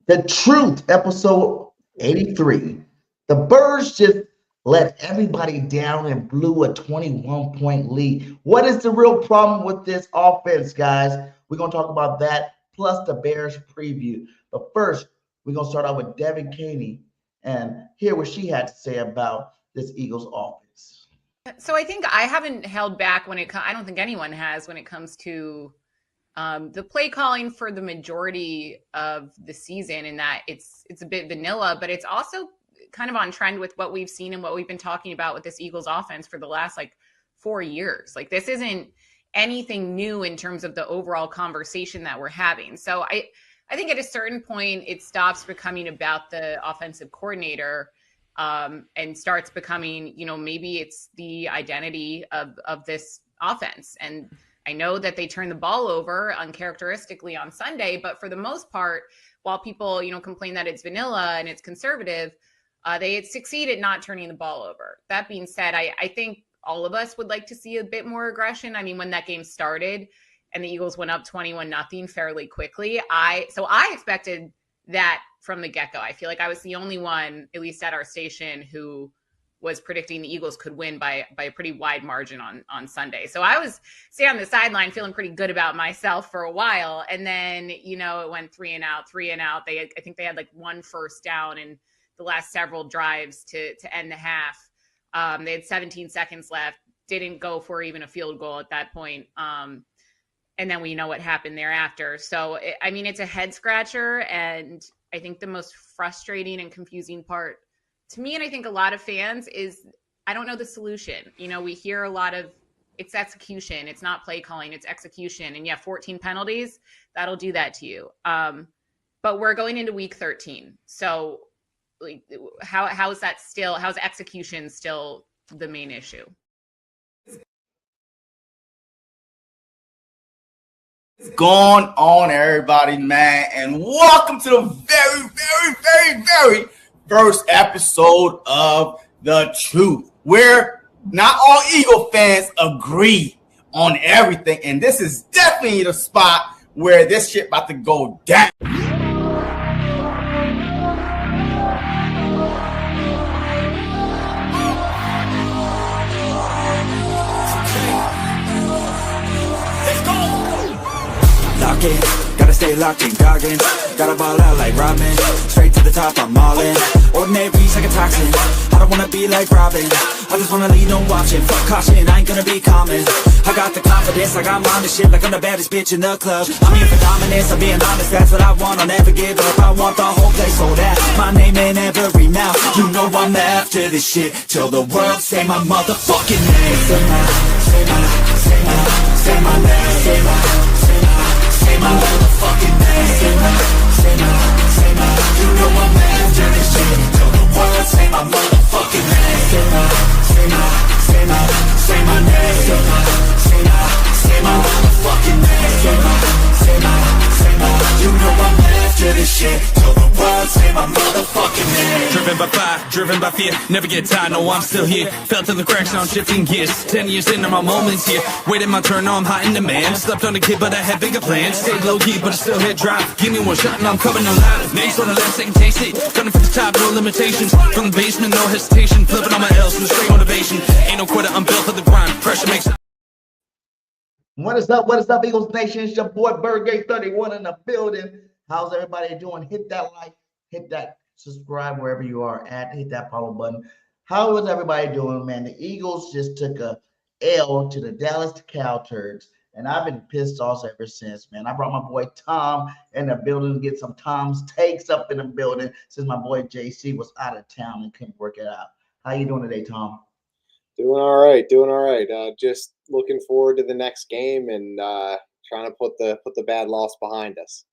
The Truth, episode 83. The Birds just let everybody down and blew a 21-point lead. What is the real problem with this offense, guys? We're going to talk about that, plus the Bears preview. But first, we're going to start out with Devin Caney and hear what she had to say about this Eagles offense. So I think I haven't held back when it comes. I don't think anyone has when it comes to the play calling for the majority of the season, in that it's a bit vanilla, but it's also kind of on trend with what we've seen and what we've been talking about with this Eagles offense for the last 4 years. This isn't anything new in terms of the overall conversation that we're having. So I think at a certain point it stops becoming about the offensive coordinator and starts becoming, maybe it's the identity of this offense. And I know that they turn the ball over uncharacteristically on Sunday, but for the most part, while people, complain that it's vanilla and it's conservative, they succeed at not turning the ball over. That being said, I think all of us would like to see a bit more aggression. I mean, when that game started and the Eagles went up 21-0 fairly quickly, I expected that from the get-go. I feel like I was the only one, at least at our station, who was predicting the Eagles could win by a pretty wide margin on Sunday. So I was staying on the sideline feeling pretty good about myself for a while. And then, it went 3 and out. I think they had one first down in the last several drives to end the half. They had 17 seconds left, didn't go for even a field goal at that point. And then we know what happened thereafter. So, it's a head scratcher. And I think the most frustrating and confusing part to me, and I think a lot of fans, is I don't know the solution. We hear a lot of it's execution. It's not play calling, it's execution. And 14 penalties, that'll do that to you. But we're going into week 13. So how's execution still the main issue? What's going on, everybody, man? And welcome to the very, very, very, very first episode of The Truth, where not all Eagle fans agree on everything. And this is definitely the spot where this shit about to go down. Gotta stay locked in, Goggins. Gotta ball out like Robin. Straight to the top, I'm all in. Ordinary like a toxin. I don't wanna be like Robin. I just wanna lead, no watching. Fuck caution, I ain't gonna be common. I got the confidence, like I'm on the shit, like I'm the baddest bitch in the club. I'm here for dominance, I'm being honest, that's what I want. I'll never give up, I want the whole place sold out. My name in every mouth. You know I'm after this shit till the world say my motherfucking name. Say my name. Say my motherfucking name. Say my. You know I'm after this shit till the world say my motherfucking name. Say my name. Say my motherfucking name. Say my. You know I'm after this shit till the world say my motherfucking name. Driven by fire, driven by fear, never get tired, no I'm still here. Felt in the cracks, now I'm shifting gears. 10 years in, my moments here. Waiting my turn, now I'm hot in demand. Slept on a kid, but I had bigger plans. Stayed low key, but I still hit drop. Give me one shot and I'm coming alive. Names on the left, second taste it. Gunning for the top, no limitations. From the basement, no hesitation. Flipping on my L's with straight motivation. Ain't no quitter, I'm built for the grind. Pressure makes it. What is up, Eagles Nation? It's your boy Birdgate 31 in the building. How's everybody doing? Hit that like, hit that subscribe wherever you are at, hit that follow button. How is everybody doing, man? The Eagles just took a L to the Dallas Cowboys, and I've been pissed off ever since, man. I brought my boy Tom in the building to get some Tom's takes up in the building since my boy JC was out of town and couldn't work it out. How you doing today, Tom? Doing all right. Just looking forward to the next game and trying to put the bad loss behind us.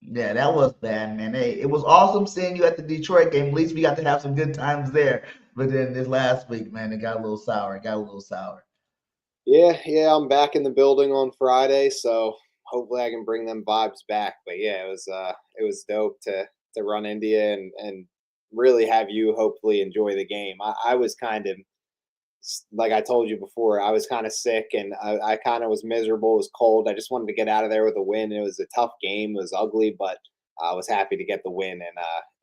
Yeah, that was bad, man. Hey, it was awesome seeing you at the Detroit game. At least we got to have some good times there. But then this last week, man, it got a little sour. Yeah, I'm back in the building on Friday, so hopefully I can bring them vibes back. But yeah, it was dope to run into you and really have you hopefully enjoy the game. I was kind of, like I told you before, I was kind of sick and I kind of was miserable. It was cold. I just wanted to get out of there with a win. It was a tough game. It was ugly, but I was happy to get the win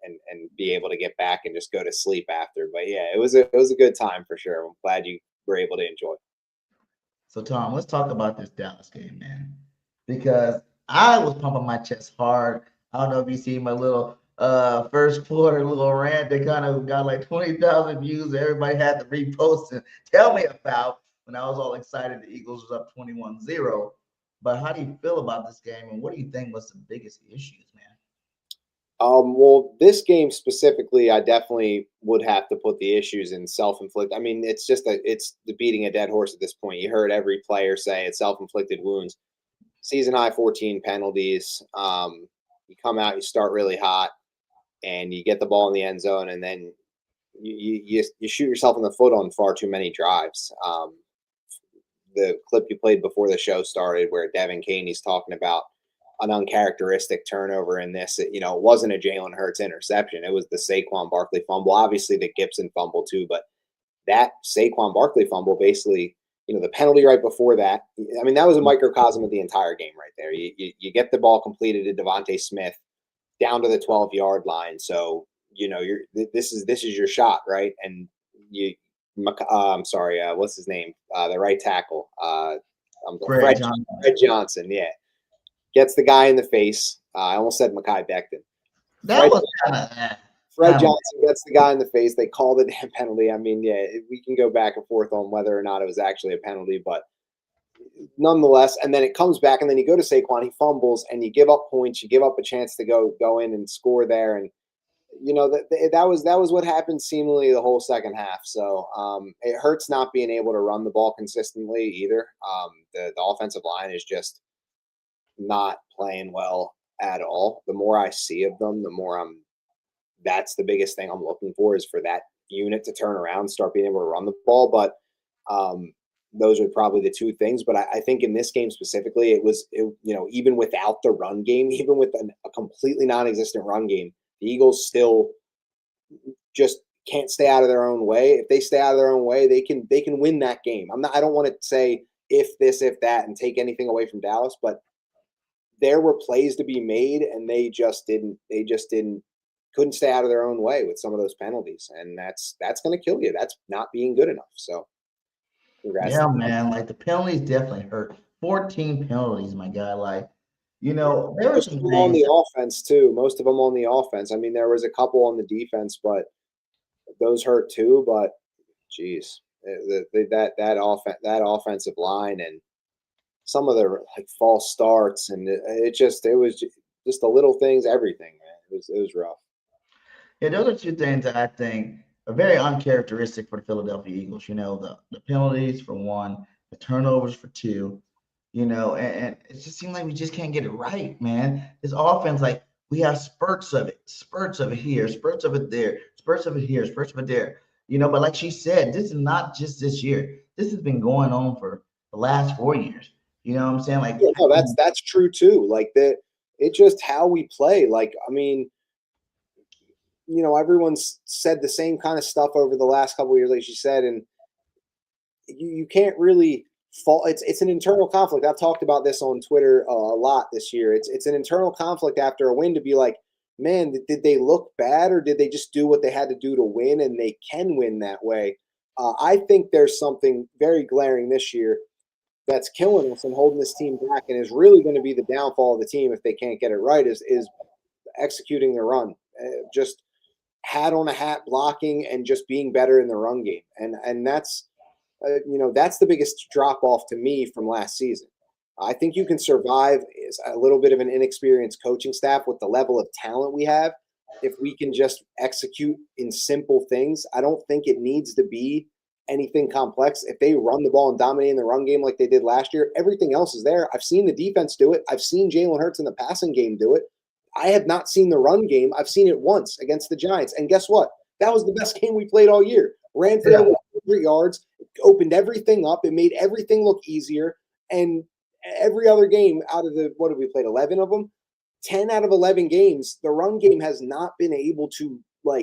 and be able to get back and just go to sleep after. But yeah, it was a good time for sure. I'm glad you were able to enjoy. So Tom, let's talk about this Dallas game, man, because I was pumping my chest hard. I don't know if you see my little first quarter little rant that kind of got like 20,000 views. Everybody had to repost and tell me about when I was all excited the Eagles was up 21-0. But how do you feel about this game, and what do you think was the biggest issues, man? Well, this game specifically, I definitely would have to put the issues in self-inflicted. I mean, it's the beating a dead horse at this point. You heard every player say it's self-inflicted wounds. Season high 14 penalties. You come out, you start really hot, and you get the ball in the end zone, and then you shoot yourself in the foot on far too many drives. The clip you played before the show started, where Devin Caney's talking about an uncharacteristic turnover in this. It wasn't a Jalen Hurts interception. It was the Saquon Barkley fumble. Obviously, the Gibson fumble too, but that Saquon Barkley fumble, basically, the penalty right before that. I mean, that was a microcosm of the entire game right there. You get the ball completed to Devontae Smith down to the 12-yard line. So, this is your shot, right? And I'm sorry, what's his name? The right tackle. Fred Johnson, yeah. Gets the guy in the face. I almost said Mekhi Becton. Fred Johnson gets the guy in the face. They call the damn penalty. I mean, yeah, we can go back and forth on whether or not it was actually a penalty, but nonetheless, and then it comes back, and then you go to Saquon, he fumbles, and you give up points. You give up a chance to go in and score there, and that was what happened seemingly the whole second half. So it hurts not being able to run the ball consistently either. The offensive line is just not playing well at all. The more I see of them, the more that's the biggest thing I'm looking for, is for that unit to turn around, start being able to run the ball. But those are probably the two things. But I think in this game specifically, even without the run game, even with a completely non-existent run game, the Eagles still just can't stay out of their own way. If they stay out of their own way, they can win that game. I don't want to say if this, if that, and take anything away from Dallas, but there were plays to be made, and they just couldn't stay out of their own way with some of those penalties, and that's going to kill you. That's not being good enough. So, congrats. Yeah, man. Like, the penalties definitely hurt. 14 penalties, my guy. Like, there were some things on the offense too. Most of them on the offense. I mean, there was a couple on the defense, but those hurt too. But, geez, that offensive line and some of the false starts, and it was just the little things, everything, man. It was rough. Yeah, those are two things that I think are very uncharacteristic for the Philadelphia Eagles. The penalties for one, the turnovers for two, and it just seems like we just can't get it right, man. This offense, like, we have spurts of it here, spurts of it there, spurts of it here, spurts of it there. But like she said, this is not just this year. This has been going on for the last 4 years. You know what I'm saying? Like, yeah, no, that's true too. Like, it's just how we play. Like, I mean, everyone's said the same kind of stuff over the last couple of years, like she said, and you can't really fault. It's an internal conflict. I've talked about this on Twitter a lot this year. It's an internal conflict after a win to be like, man, did they look bad, or did they just do what they had to do to win, and they can win that way? I think there's something very glaring this year that's killing us and holding this team back, and is really going to be the downfall of the team if they can't get it right, is executing the run. Just hat on a hat blocking and just being better in the run game. And that's, that's the biggest drop off to me from last season. I think you can survive is a little bit of an inexperienced coaching staff with the level of talent we have if we can just execute in simple things. I don't think it needs to be anything complex. If they run the ball and dominate in the run game like they did last year, everything else is there. I've seen the defense do it. I've seen Jalen Hurts in the passing game do it. I have not seen the run game. I've seen it once against the Giants. And guess what? That was the best game we played all year. Ran for 3 yards, opened everything up. It made everything look easier. And every other game out of what have we played? 11 of them? 10 out of 11 games, the run game has not been able to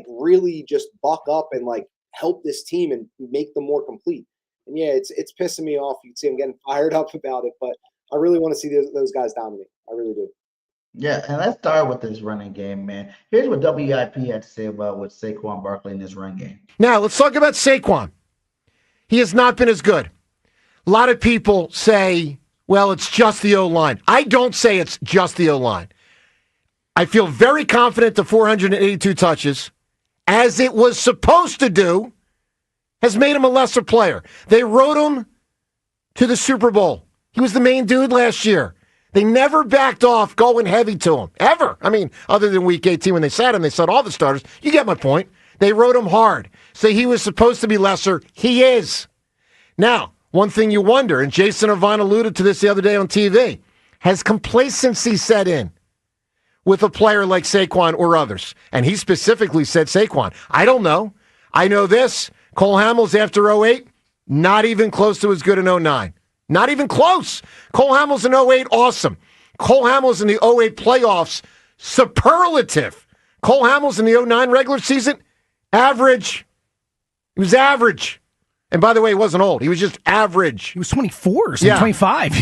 really just buck up and help this team and make them more complete. And yeah, it's pissing me off. You can see I'm getting fired up about it, but I really want to see those guys dominate. I really do. Yeah, and let's start with this running game, man. Here's what WIP had to say about with Saquon Barkley in this run game. Now, let's talk about Saquon. He has not been as good. A lot of people say, well, it's just the O-line. I don't say it's just the O-line. I feel very confident the 482 touches, as it was supposed to do, has made him a lesser player. They rode him to the Super Bowl. He was the main dude last year. They never backed off going heavy to him, ever. I mean, other than week 18 when they sat him, they sat all the starters. You get my point. They rode him hard. So he was supposed to be lesser. He is. Now, one thing you wonder, and Jason Irvine alluded to this the other day on TV, has complacency set in with a player like Saquon or others? And he specifically said Saquon. I don't know. I know this. Cole Hamels after 08, not even close to as good in 09. Not even close. Cole Hamels in 08, awesome. Cole Hamels in the 08 playoffs, superlative. Cole Hamels in the 09 regular season, average. He was average. And by the way, he wasn't old. He was just average. He was 24 or something, 25.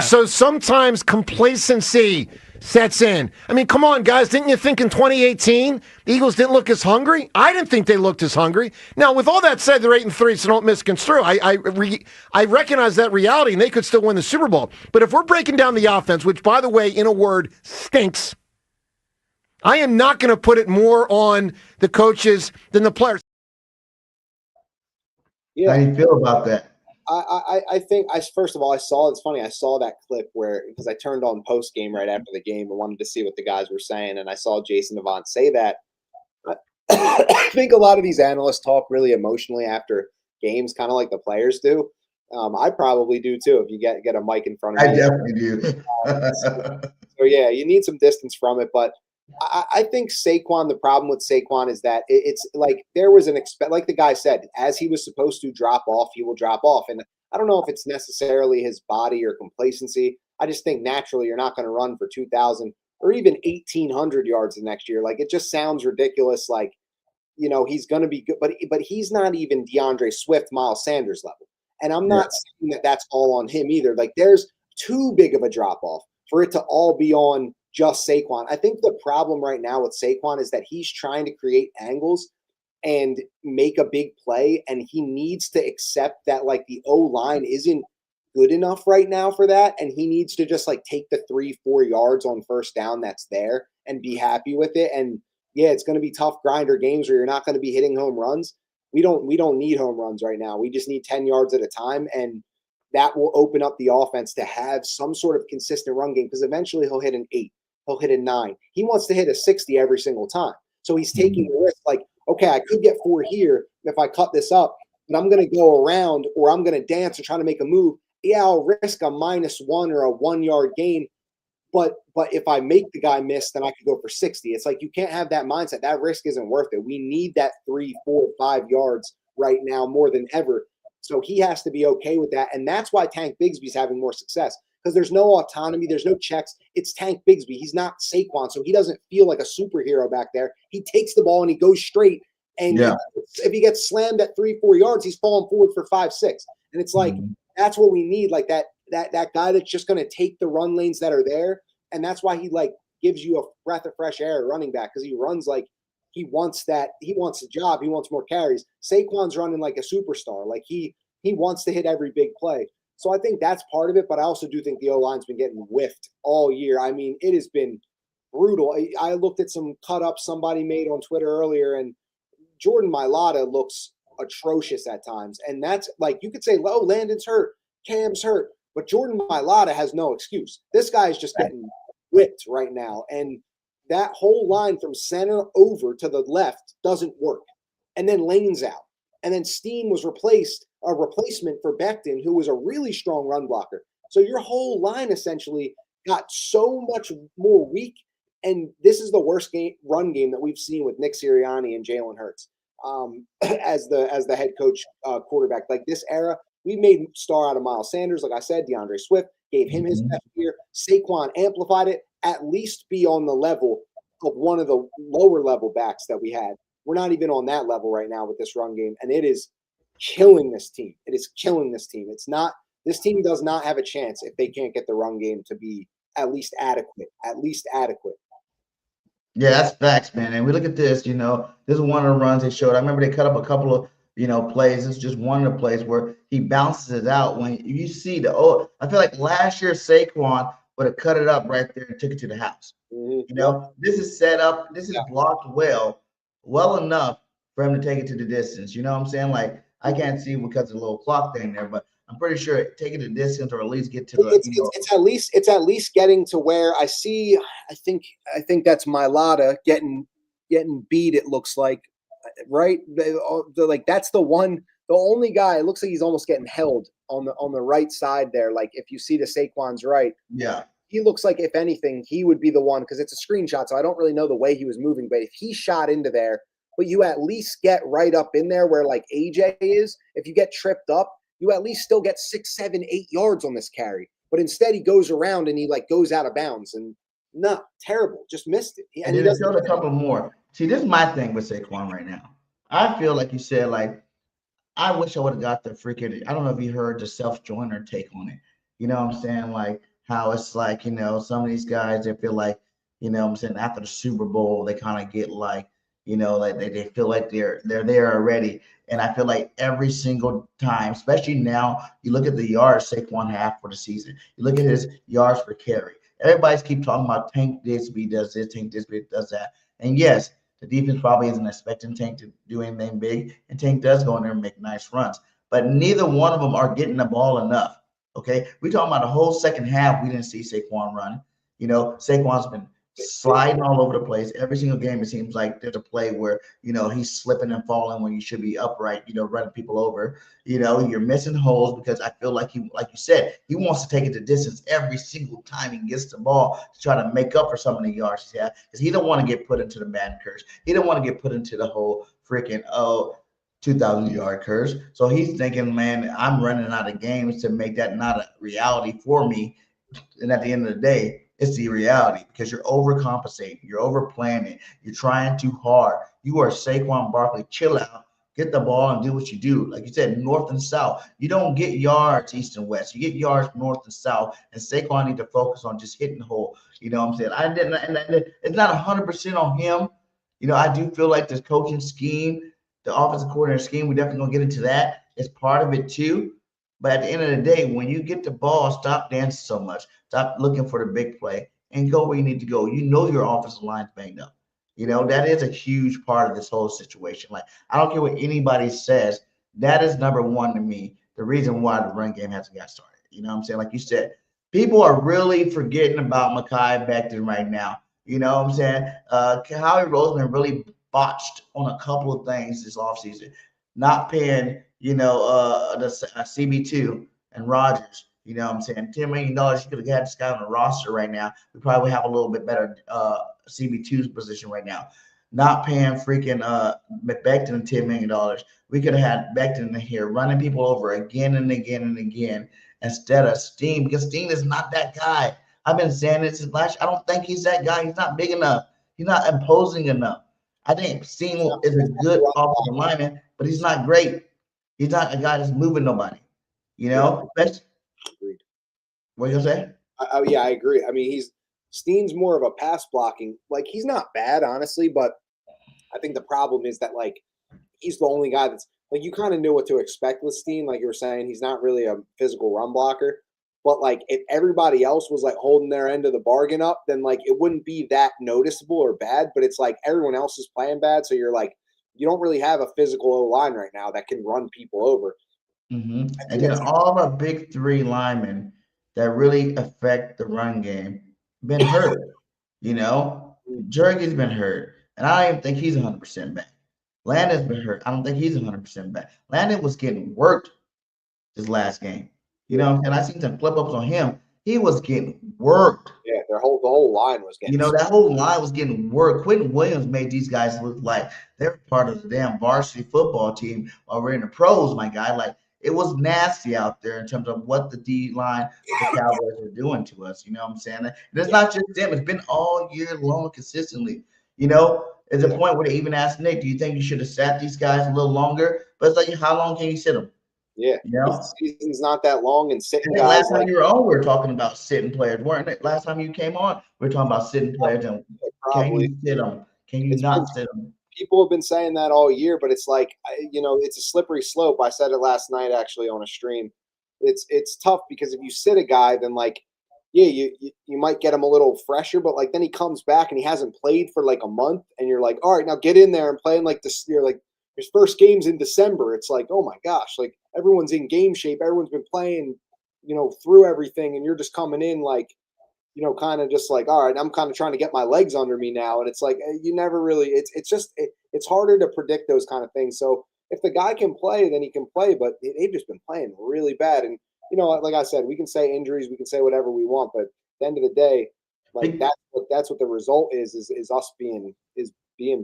So sometimes complacency sets in. I mean, come on, guys. Didn't you think in 2018 the Eagles didn't look as hungry? I didn't think they looked as hungry. Now, with all that said, they're 8-3, so don't misconstrue. I recognize that reality, and they could still win the Super Bowl. But if we're breaking down the offense, which, by the way, in a word, stinks, I am not going to put it more on the coaches than the players. Yeah. How do you feel about that? I think first of all, it's funny. I saw that clip because I turned on post game right after the game and wanted to see what the guys were saying. And I saw Jason Avant say that. I think a lot of these analysts talk really emotionally after games, kind of like the players do. I probably do too. If you get a mic in front of me, I definitely do. so yeah, you need some distance from it. But I think Saquon, the problem with Saquon is that it's like there was like the guy said, as he was supposed to drop off, he will drop off. And I don't know if it's necessarily his body or complacency. I just think naturally you're not going to run for 2,000 or even 1,800 yards the next year. Like it just sounds ridiculous. Like, you know, he's going to be good, but he's not even DeAndre Swift, Miles Sanders level. And I'm not saying that that's all on him either. Like there's too big of a drop off for it to all be on just Saquon. I think the problem right now with Saquon is that he's trying to create angles and make a big play, and he needs to accept that like the O-line isn't good enough right now for that, and he needs to just like take the 3-4 yards on first down that's there and be happy with it. And yeah, it's going to be tough grinder games where you're not going to be hitting home runs. We don't need home runs right now. We just need 10 yards at a time, and that will open up the offense to have some sort of consistent run game because eventually he'll hit an 8. He'll hit a 9. He wants to hit a 60 every single time. So he's taking the risk like, okay, I could get 4 here if I cut this up, but I'm going to go around or I'm going to dance or try to make a move. Yeah, I'll risk a -1 or a 1-yard gain. But if I make the guy miss, then I could go for 60. It's like you can't have that mindset. That risk isn't worth it. We need that 3, 4, 5 yards right now more than ever. So he has to be okay with that. And that's why Tank Bigsby's having more success. Because there's no autonomy, there's no checks. It's Tank Bigsby. He's not Saquon, so he doesn't feel like a superhero back there. He takes the ball and he goes straight. And if he gets slammed at 3-4 yards, he's falling forward for 5-6. And it's like that's what we need, like that guy that's just going to take the run lanes that are there. And that's why he like gives you a breath of fresh air running back because he runs like he wants that. He wants a job. He wants more carries. Saquon's running like a superstar. Like he wants to hit every big play. So I think that's part of it, but I also do think the O-line's been getting whiffed all year. I mean, it has been brutal. I looked at some cut-ups somebody made on Twitter earlier, and Jordan Mailata looks atrocious at times. And that's like you could say, oh, Landon's hurt, Cam's hurt, but Jordan Mailata has no excuse. This guy is just getting whipped right now. And that whole line from center over to the left doesn't work. And then Lane's out. And then Steen was a replacement for Becton, who was a really strong run blocker. So your whole line essentially got so much more weak. And this is the worst run game that we've seen with Nick Sirianni and Jalen Hurts as the head coach quarterback. Like this era, we made star out of Miles Sanders. Like I said, DeAndre Swift gave him his best year. Saquon amplified it, at least be on the level of one of the lower level backs that we had. We're not even on that level right now with this run game, and it is killing this team. It is killing this team. This team does not have a chance if they can't get the run game to be at least adequate. Yeah, that's facts, man. And we look at this, this is one of the runs they showed. I remember they cut up a couple of, plays. It's just one of the plays where he bounces it out. When you see I feel like last year Saquon would have cut it up right there and took it to the house. This is set up. This is blocked well enough for him to take it to the distance. You know what I'm saying? Like, I can't see because of the little clock thing there, but I'm pretty sure taking the distance or at least get to the. It's at least getting to where I see. I think that's Mailata getting beat. It looks like, right? Like that's the one. The only guy. It looks like he's almost getting held on the right side there. Like if you see to Saquon's right, yeah, he looks like if anything he would be the one because it's a screenshot, so I don't really know the way he was moving. But if he shot into there, but you at least get right up in there where like AJ is. If you get tripped up, you at least still get 6, 7, 8 yards on this carry. But instead he goes around and he like goes out of bounds and terrible. Just missed it. And he showed a couple more. See, this is my thing with Saquon right now. I feel like you said, like, I wish I would have got the freaking, I don't know if you heard the self-joiner take on it. You know what I'm saying? Like how it's like, some of these guys, they feel like, what I'm saying, after the Super Bowl, they kind of get like, like they feel like they're there already. And I feel like every single time, especially now, you look at the yards Saquon had for the season. You look at his yards per carry. Everybody's keep talking about Tank Disby does this, Tank Disby does that. And yes, the defense probably isn't expecting Tank to do anything big. And Tank does go in there and make nice runs. But neither one of them are getting the ball enough. Okay? We're talking about the whole second half. We didn't see Saquon run. Saquon's been sliding all over the place. Every single game, it seems like there's a play where, he's slipping and falling when you should be upright, running people over. You're missing holes because I feel like like you said, he wants to take it the distance every single time he gets the ball to try to make up for some of the yards he's had because he don't want to get put into the Madden curse. He don't want to get put into the whole freaking, 2,000-yard curse. So he's thinking, man, I'm running out of games to make that not a reality for me. And at the end of the day, it's the reality because you're overcompensating, you're overplanning, you're trying too hard. You are Saquon Barkley. Chill out, get the ball and do what you do. Like you said, north and south. You don't get yards east and west. You get yards north and south. And Saquon need to focus on just hitting the hole. You know what I'm saying? It's not 100% on him. I do feel like this coaching scheme, the offensive coordinator scheme, we're definitely gonna get into that. It's part of it too. But at the end of the day, when you get the ball, stop dancing so much. Stop looking for the big play and go where you need to go. Your offensive line's banged up. That is a huge part of this whole situation. Like, I don't care what anybody says. That is number one to me, the reason why the run game hasn't got started. You know what I'm saying? Like you said, people are really forgetting about Mekhi Becton right now. You know what I'm saying? Howie Roseman really botched on a couple of things this offseason. Not paying, the CB2 and Rodgers. You know what I'm saying? $10 million, you could have had this guy on the roster right now. We probably have a little bit better CB2's position right now. Not paying freaking Becton $10 million. We could have had Becton in here running people over again and again and again instead of Steen, because Steen is not that guy. I've been saying this since last year. I don't think he's that guy. He's not big enough. He's not imposing enough. I think Steen is a good offensive lineman, but he's not great. He's not a guy that's moving nobody. What are you gonna say? Yeah, I agree. I mean, Steen's more of a pass blocking. Like, he's not bad, honestly, but I think the problem is that, like, he's the only guy that's like, you kind of knew what to expect with Steen. Like you were saying, he's not really a physical run blocker. But like, if everybody else was like holding their end of the bargain up, then like it wouldn't be that noticeable or bad. But it's like everyone else is playing bad, so you're like, you don't really have a physical O-line right now that can run people over. Mm-hmm. And then all the big three linemen that really affect the run game been hurt. Jerry's been hurt, and I don't even think he's 100% back. Landon's been hurt. I don't think he's 100% back. Landon was getting worked this last game. And I seen some flip-ups on him. He was getting worked. Yeah, the whole line was getting that whole line was getting worked. Quentin Williams made these guys look like they're part of the damn varsity football team while we're in the pros, my guy. Like, it was nasty out there in terms of what the D-line, the Cowboys were doing to us. You know what I'm saying? And it's not just them. It's been all year long consistently. At the point where they even asked Nick, do you think you should have sat these guys a little longer? But it's like, how long can you sit them? Yeah, You know, the season's not that long, and sitting I think guys last time you were on, we were talking about sitting players, weren't it? Last time you came on, we were talking about sitting players and can probably you sit them? Can you it's been, not sit them? people have been saying that all year, but it's like it's a slippery slope. I said it last night actually on a stream. It's tough because if you sit a guy, then like you might get him a little fresher, but like then he comes back and he hasn't played for like a month, and you're like, all right, now get in there and play in like this. You're like his first game's in December. It's like, oh my gosh, like everyone's in game shape, everyone's been playing, through everything, and you're just coming in like, kind of just like, all right, I'm kind of trying to get my legs under me now, and it's like you never really. It's harder to predict those kind of things. So if the guy can play, then he can play, but they've just been playing really bad, and like I said, we can say injuries, we can say whatever we want, but at the end of the day, like that's what the result is us being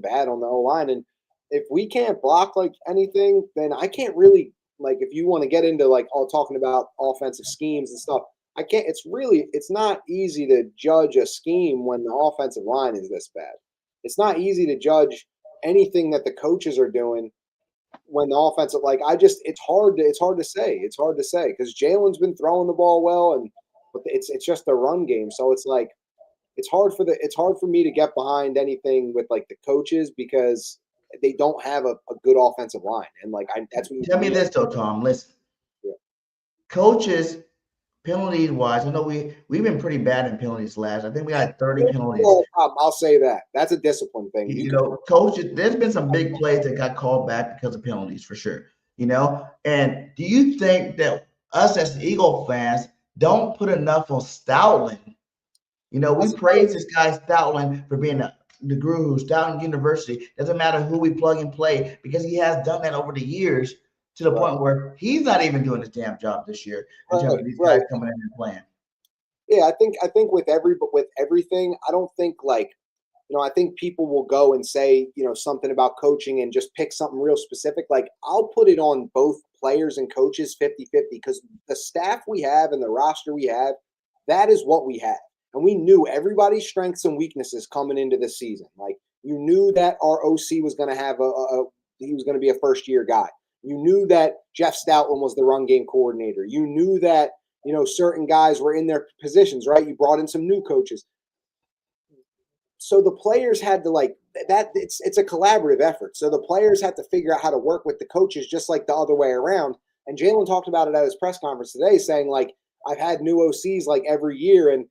bad on the O line. And if we can't block like anything, then I can't really like if you want to get into like all talking about offensive schemes and stuff, I can't. It's not easy to judge a scheme when the offensive line is this bad. It's not easy to judge anything that the coaches are doing when the offensive it's hard to say because Jalen's been throwing the ball well, but it's just a run game, so it's like it's hard for me to get behind anything with like the coaches because they don't have a good offensive line, and like that's what Tell me this though, Tom. Listen, coaches penalties wise, I know we've been pretty bad in penalties last. I think we had 30 penalties. I'll say that that's a discipline thing. Coaches, there's been some big plays that got called back because of penalties for sure. And do you think that us as Eagle fans don't put enough on Stoutland? We praise this guy Stoutland for being the guru, Stoutland University. Doesn't matter who we plug and play because he has done that over the years. To the point where he's not even doing his damn job this year in terms of these guys coming in and playing. Yeah, I think with everything, I don't think like, I think people will go and say, something about coaching and just pick something real specific. Like I'll put it on both players and coaches 50-50 because the staff we have and the roster we have, that is what we have. And we knew everybody's strengths and weaknesses coming into this season. Like you knew that our OC was going to have he was going to be a first year guy. You knew that Jeff Stoutland was the run game coordinator. You knew that, certain guys were in their positions, right? You brought in some new coaches. So the players had to like that. It's a collaborative effort. So the players had to figure out how to work with the coaches just like the other way around. And Jalen talked about it at his press conference today saying like, I've had new OCs like every year and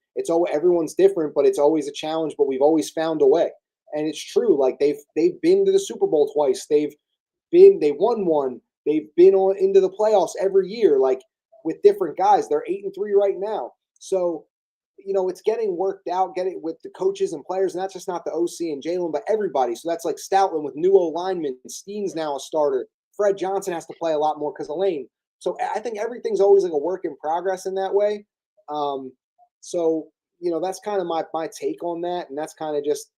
everyone's different, but it's always a challenge, but we've always found a way. And it's true. Like they've been to the Super Bowl twice. They won one. They've been into the playoffs every year, like with different guys. They're 8-3 right now. So, it's getting worked out, get it with the coaches and players. And that's just not the OC and Jalen, but everybody. So that's like Stoutland with new O-linemen. Steen's now a starter. Fred Johnson has to play a lot more because of Lane. So I think everything's always like a work in progress in that way. So, that's kind of my take on that. And that's kind of just,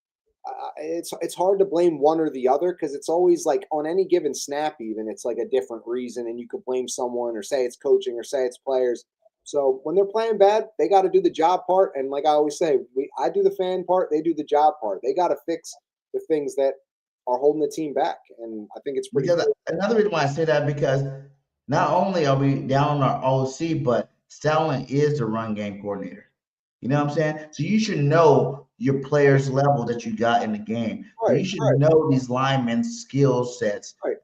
it's hard to blame one or the other because it's always like on any given snap, even it's like a different reason, and you could blame someone or say it's coaching or say it's players. So when they're playing bad, they got to do the job part. And like I always say, I do the fan part, they do the job part. They got to fix the things that are holding the team back. And I think it's pretty. Because another reason why I say that because not only are we down on our OC, but Stoutland is the run game coordinator. You know what I'm saying? So you should know your players' level that you got in the game. Right, you should know these linemen's skill sets. Right.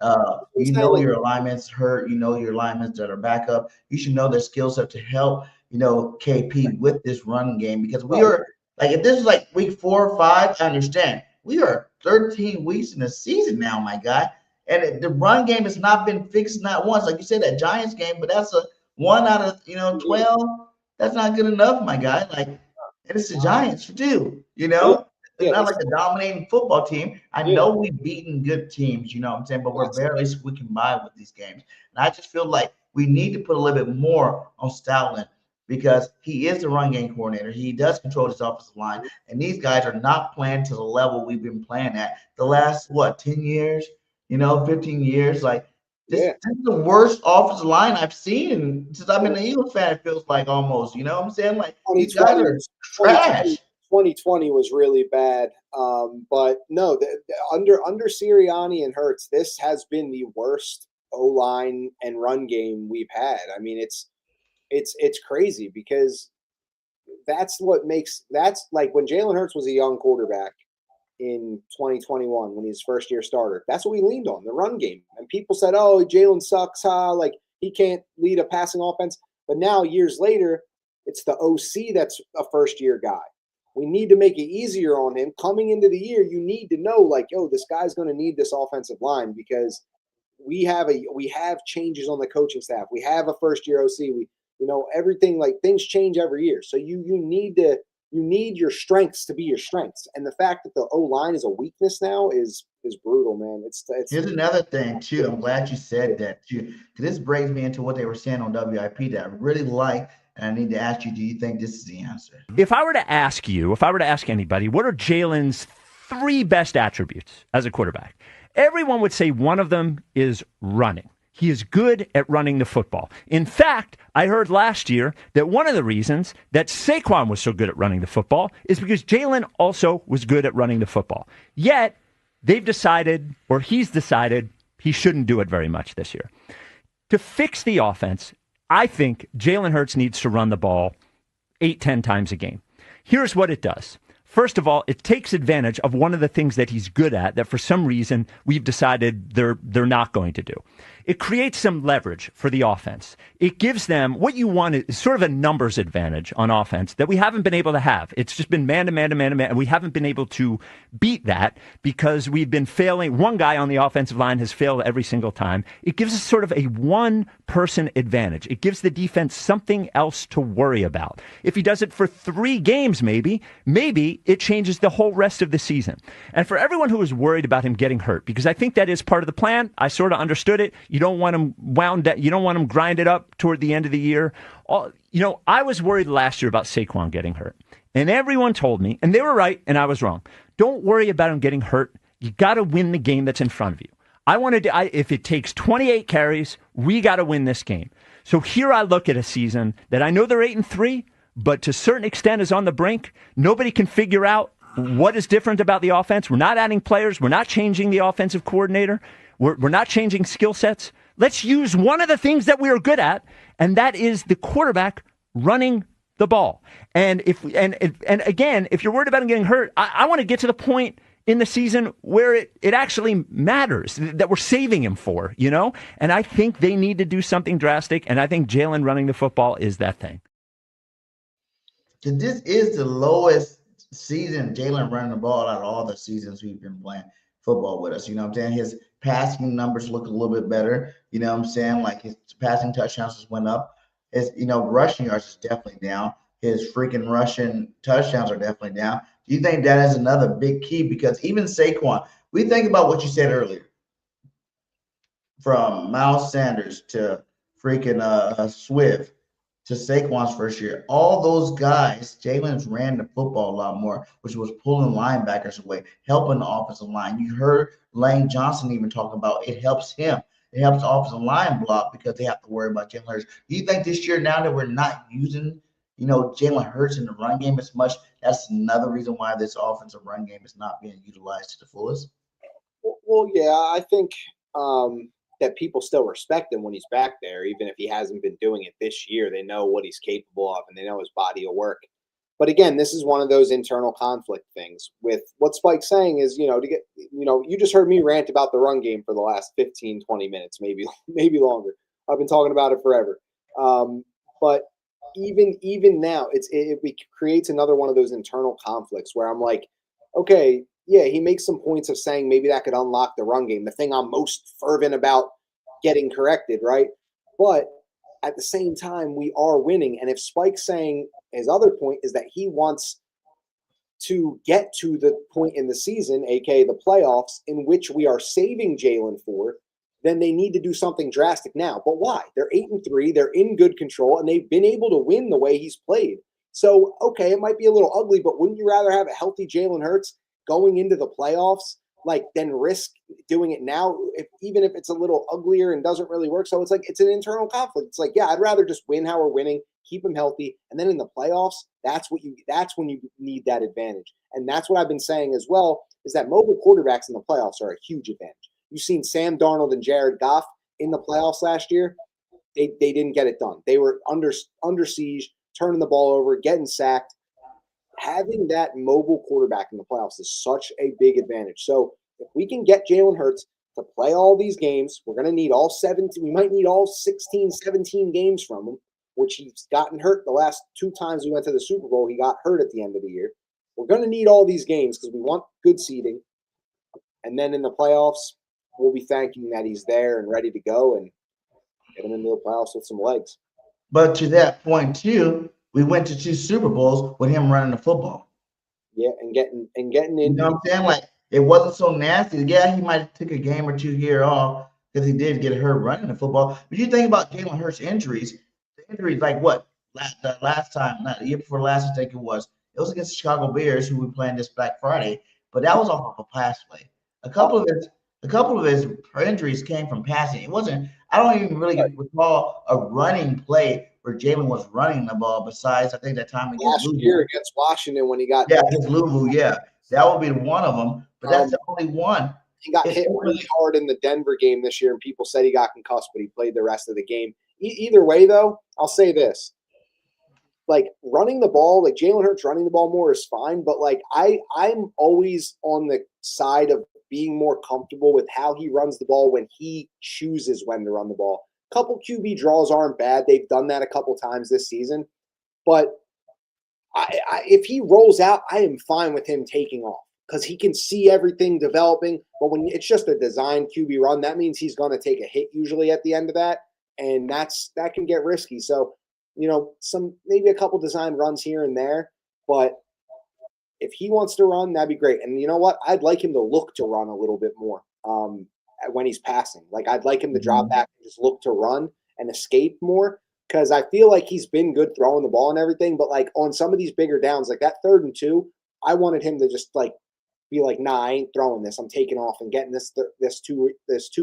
Your linemen's hurt. Your linemen's that are backup. You should know their skill set to help, KP with this run game because we are like if this is like week 4 or 5, I understand. We are 13 weeks in the season now, my guy, and the run game has not been fixed not once. Like you said, that Giants game, but that's a 1 out of 12. That's not good enough, my guy. Like, and it's the Giants too, It's not like a dominating football team. I know we've beaten good teams, what I'm saying, but we're barely squeaking by with these games. And I just feel like we need to put a little bit more on Stoutland because he is the run game coordinator. He does control his offensive line, and these guys are not playing to the level we've been playing at the last 10 years, 15 years, like. This is the worst offensive line I've seen since I've been an Eagles fan. It feels like almost, what I'm saying? Like these guys are trash. 2020 was really bad, but no, under Sirianni and Hurts, this has been the worst O-line and run game we've had. I mean, it's crazy because that's like when Jalen Hurts was a young quarterback in 2021 when he was first year starter. That's what we leaned on, the run game. And people said, oh, Jalen sucks, like he can't lead a passing offense. But now, years later, it's the OC that's a first-year guy. We need to make it easier on him. Coming into the year, you need to know, like, yo, this guy's going to need this offensive line because we have changes on the coaching staff. We have a first-year OC. Everything, like, things change every year. So you need your strengths to be your strengths. And the fact that the O-line is a weakness now is brutal, man. It's Here's another thing, too. I'm glad you said that, too, because this brings me into what they were saying on WIP that I really like, and I need to ask you, do you think this is the answer? If I were to ask anybody, what are Jalen's 3 best attributes as a quarterback? Everyone would say one of them is running. He is good at running the football. In fact, I heard last year that one of the reasons that Saquon was so good at running the football is because Jalen also was good at running the football. Yet, he's decided he shouldn't do it very much this year. To fix the offense, I think Jalen Hurts needs to run the ball 8-10 times a game. Here's what it does. First of all, it takes advantage of one of the things that he's good at that for some reason we've decided they're not going to do. It creates some leverage for the offense. It gives them what you want is sort of a numbers advantage on offense that we haven't been able to have. It's just been man to man to man to man, and we haven't been able to beat that because we've been failing. One guy on the offensive line has failed every single time. It gives us sort of a one-person advantage. It gives the defense something else to worry about. If he does it for 3 games, maybe it changes the whole rest of the season. And for everyone who is worried about him getting hurt, because I think that is part of the plan, I sort of understood it. You don't want him wound up. You don't want him grinded up toward the end of the year. I was worried last year about Saquon getting hurt. And everyone told me, and they were right, and I was wrong. Don't worry about him getting hurt. You got to win the game that's in front of you. If it takes 28 carries, we got to win this game. So here I look at a season that I know they're 8-3, but to a certain extent is on the brink. Nobody can figure out what is different about the offense. We're not adding players. We're not changing the offensive coordinator. We're not changing skill sets. Let's use one of the things that we are good at, and that is the quarterback running the ball. And again, if you're worried about him getting hurt, I want to get to the point in the season where it actually matters, that we're saving him for, And I think they need to do something drastic, and I think Jalen running the football is that thing. This is the lowest season Jalen running the ball out of all the seasons we've been playing football with us. You know what I'm saying? His passing numbers look a little bit better. You know what I'm saying? Like his passing touchdowns just went up. His, rushing yards is definitely down. His freaking rushing touchdowns are definitely down. Do you think that is another big key? Because even Saquon, we think about what you said earlier, from Miles Sanders to freaking Swift to Saquon's first year. All those guys, Jalen's ran the football a lot more, which was pulling linebackers away, helping the offensive line. You heard Lane Johnson even talk about it helps him. It helps the offensive line block because they have to worry about Jalen Hurts. Do you think this year, now that we're not using, Jalen Hurts in the run game as much, that's another reason why this offensive run game is not being utilized to the fullest? Well, yeah, I think that people still respect him when he's back there, even if he hasn't been doing it this year. They know what he's capable of, and they know his body will work. But again, this is one of those internal conflict things. With what Spike's saying is, you just heard me rant about the run game for the last 15, 20 minutes, maybe longer. I've been talking about it forever. But even now, it creates another one of those internal conflicts where I'm like, okay, yeah, he makes some points of saying maybe that could unlock the run game, the thing I'm most fervent about getting corrected, right? But at the same time, we are winning. And if Spike's saying his other point is that he wants to get to the point in the season, aka the playoffs, in which we are saving Jalen for, then they need to do something drastic now. But why? They're 8-3, they're in good control, and they've been able to win the way he's played. So, okay, it might be a little ugly, but wouldn't you rather have a healthy Jalen Hurts going into the playoffs, than risk doing it now, even if it's a little uglier and doesn't really work? So it's like, it's an internal conflict. It's like, yeah, I'd rather just win how we're winning, keep him healthy, and then in the playoffs, that's when you need that advantage. And that's what I've been saying as well, is that mobile quarterbacks in the playoffs are a huge advantage. You've seen Sam Darnold and Jared Goff in the playoffs last year, they didn't get it done. They were under siege, turning the ball over, getting sacked. Having that mobile quarterback in the playoffs is such a big advantage. So if we can get Jalen Hurts to play all these games, we're going to need all 17. We might need all 16, 17 games from him, which he's gotten hurt the last 2 times we went to the Super Bowl. He got hurt at the end of the year. We're going to need all these games because we want good seeding. And then in the playoffs, we'll be thanking that he's there and ready to go and get him into the playoffs with some legs. But to that point too, we went to 2 Super Bowls with him running the football. Yeah, and getting in. You know what I'm saying? Like, it wasn't so nasty. Yeah, he might have took a game or 2 here off because he did get hurt running the football. But you think about Jalen Hurts' injuries. The injuries, like what? Last time, not the year before last, I think it was against the Chicago Bears, who we playing this Black Friday. But that was off of a pass play. A couple of his injuries came from passing. It wasn't. I don't even really recall a running play where Jalen was running the ball. Besides, I think that time last year against Washington when he got against Louisville, that would be one of them. But that's the only one. He got hit really hard in the Denver game this year, and people said he got concussed, but he played the rest of the game. Either way, though, I'll say this: like running the ball, like Jalen Hurts running the ball more is fine, but like I'm always on the side of being more comfortable with how he runs the ball when he chooses when to run the ball. Couple QB draws aren't bad. They've done that a couple times this season. But if he rolls out, I am fine with him taking off because he can see everything developing. But when it's just a designed QB run, that means he's going to take a hit usually at the end of that. And that can get risky. So, maybe a couple design runs here and there. But if he wants to run, that'd be great. And you know what? I'd like him to look to run a little bit more when he's passing. Like, I'd like him to drop back and just look to run and escape more because I feel like he's been good throwing the ball and everything. But, like, on some of these bigger downs, like that 3rd and 2, I wanted him to just, like, be like, nah, I ain't throwing this. I'm taking off and getting this 2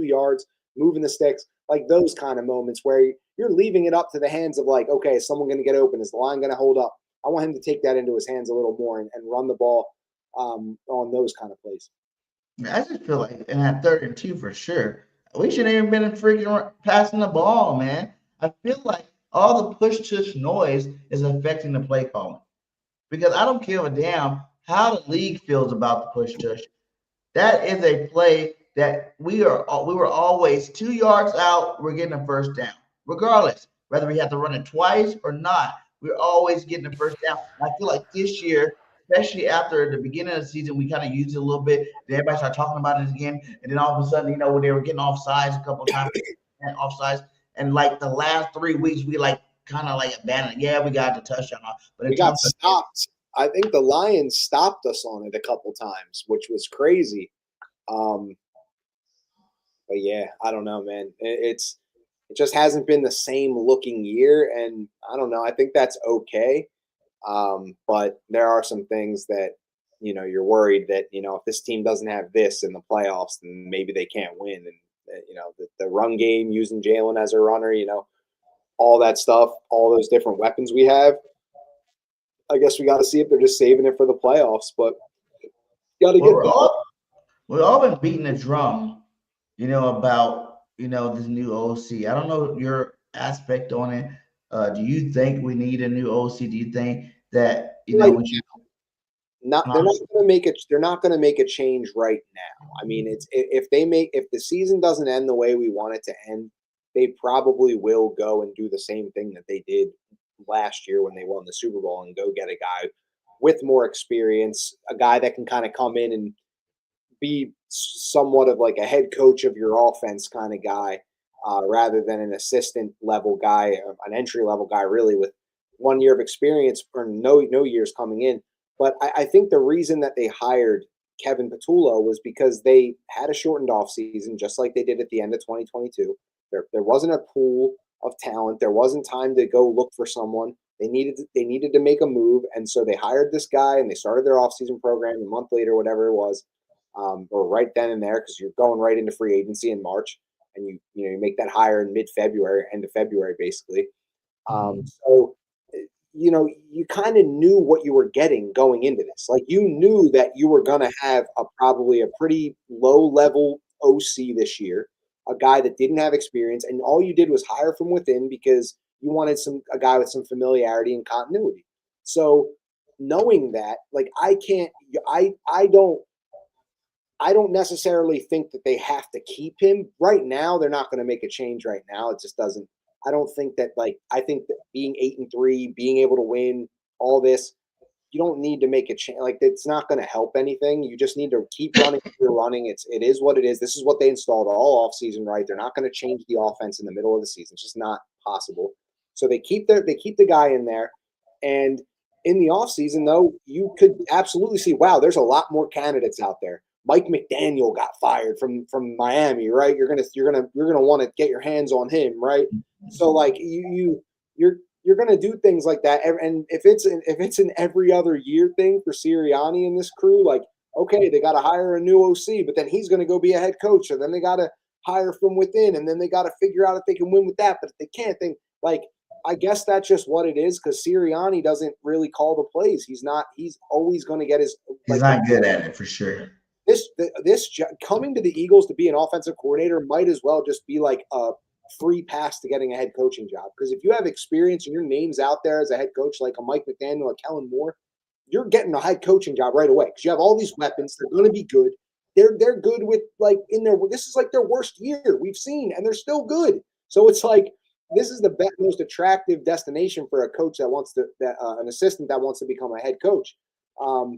yards, moving the sticks, like those kind of moments where you're leaving it up to the hands of, like, okay, is someone going to get open? Is the line going to hold up? I want him to take that into his hands a little more and run the ball on those kind of plays. I just feel like in that 3rd and 2 for sure, we shouldn't even been freaking passing the ball, man. I feel like all the push-tush noise is affecting the play calling because I don't give a damn how the league feels about the push-tush. That is a play that we were always 2 yards out, we're getting a first down, regardless whether we have to run it twice or not. We're always getting the first down. I feel like this year, especially after the beginning of the season, we kind of used it a little bit. Then everybody started talking about it again. And then all of a sudden, when they were getting offsides a couple of times, and like the last 3 weeks, we like kind of like abandoned. Yeah, we got the touchdown off. But we got stopped. I think the Lions stopped us on it a couple times, which was crazy. But yeah, I don't know, man. It just hasn't been the same looking year, and I don't know. I think that's okay, but there are some things that you're worried that if this team doesn't have this in the playoffs, then maybe they can't win. And the run game using Jalen as a runner, all that stuff, all those different weapons we have. I guess we got to see if they're just saving it for the playoffs, but got to get. We've all been beating the drum, about. This new OC. I don't know your aspect on it. Do you think we need a new OC? Do you think that they're not going to make it? They're not going to make a change right now. I mean, if the season doesn't end the way we want it to end, they probably will go and do the same thing that they did last year when they won the Super Bowl and go get a guy with more experience, a guy that can kind of come in and be somewhat of like a head coach of your offense kind of guy, rather than an assistant level guy, an entry level guy, really with 1 year of experience or no years coming in. But I think the reason that they hired Kevin Patullo was because they had a shortened offseason, just like they did at the end of 2022. There wasn't a pool of talent. There wasn't time to go look for someone. They needed to make a move, and so they hired this guy and they started their offseason program a month later, whatever it was. Or right then and there, because you're going right into free agency in March, and you make that hire in mid-February, end of February, basically. So you kind of knew what you were getting going into this. Like, you knew that you were going to have probably a pretty low-level OC this year, a guy that didn't have experience, and all you did was hire from within because you wanted a guy with some familiarity and continuity. So knowing that, like, I don't necessarily think that they have to keep him right now. They're not going to make a change right now. It just doesn't. I don't think that, like, I think that being 8-3, being able to win all this, you don't need to make a change. Like, it's not going to help anything. You just need to keep running. You're running. It is what it is. This is what they installed all offseason, right? They're not going to change the offense in the middle of the season. It's just not possible. So they keep the guy in there, and in the offseason, though, you could absolutely see, wow, there's a lot more candidates out there. Mike McDaniel got fired from Miami, right? You're gonna want to get your hands on him, right? So, like, you're gonna do things like that, and if it's an every other year thing for Sirianni and this crew, like, okay, they got to hire a new OC, but then he's gonna go be a head coach, and then they got to hire from within, and then they got to figure out if they can win with that. But if they can't, then, like, I guess that's just what it is, because Sirianni doesn't really call the plays. He's always going to get his. He's not good at it for sure. This coming to the Eagles to be an offensive coordinator might as well just be like a free pass to getting a head coaching job. Because if you have experience and your name's out there as a head coach, like a Mike McDaniel, a Kellen Moore, you're getting a head coaching job right away because you have all these weapons. They're going to be good. They're good with, like, this is like their worst year we've seen, and they're still good. So it's like, this is the most attractive destination for a coach that wants an assistant that wants to become a head coach.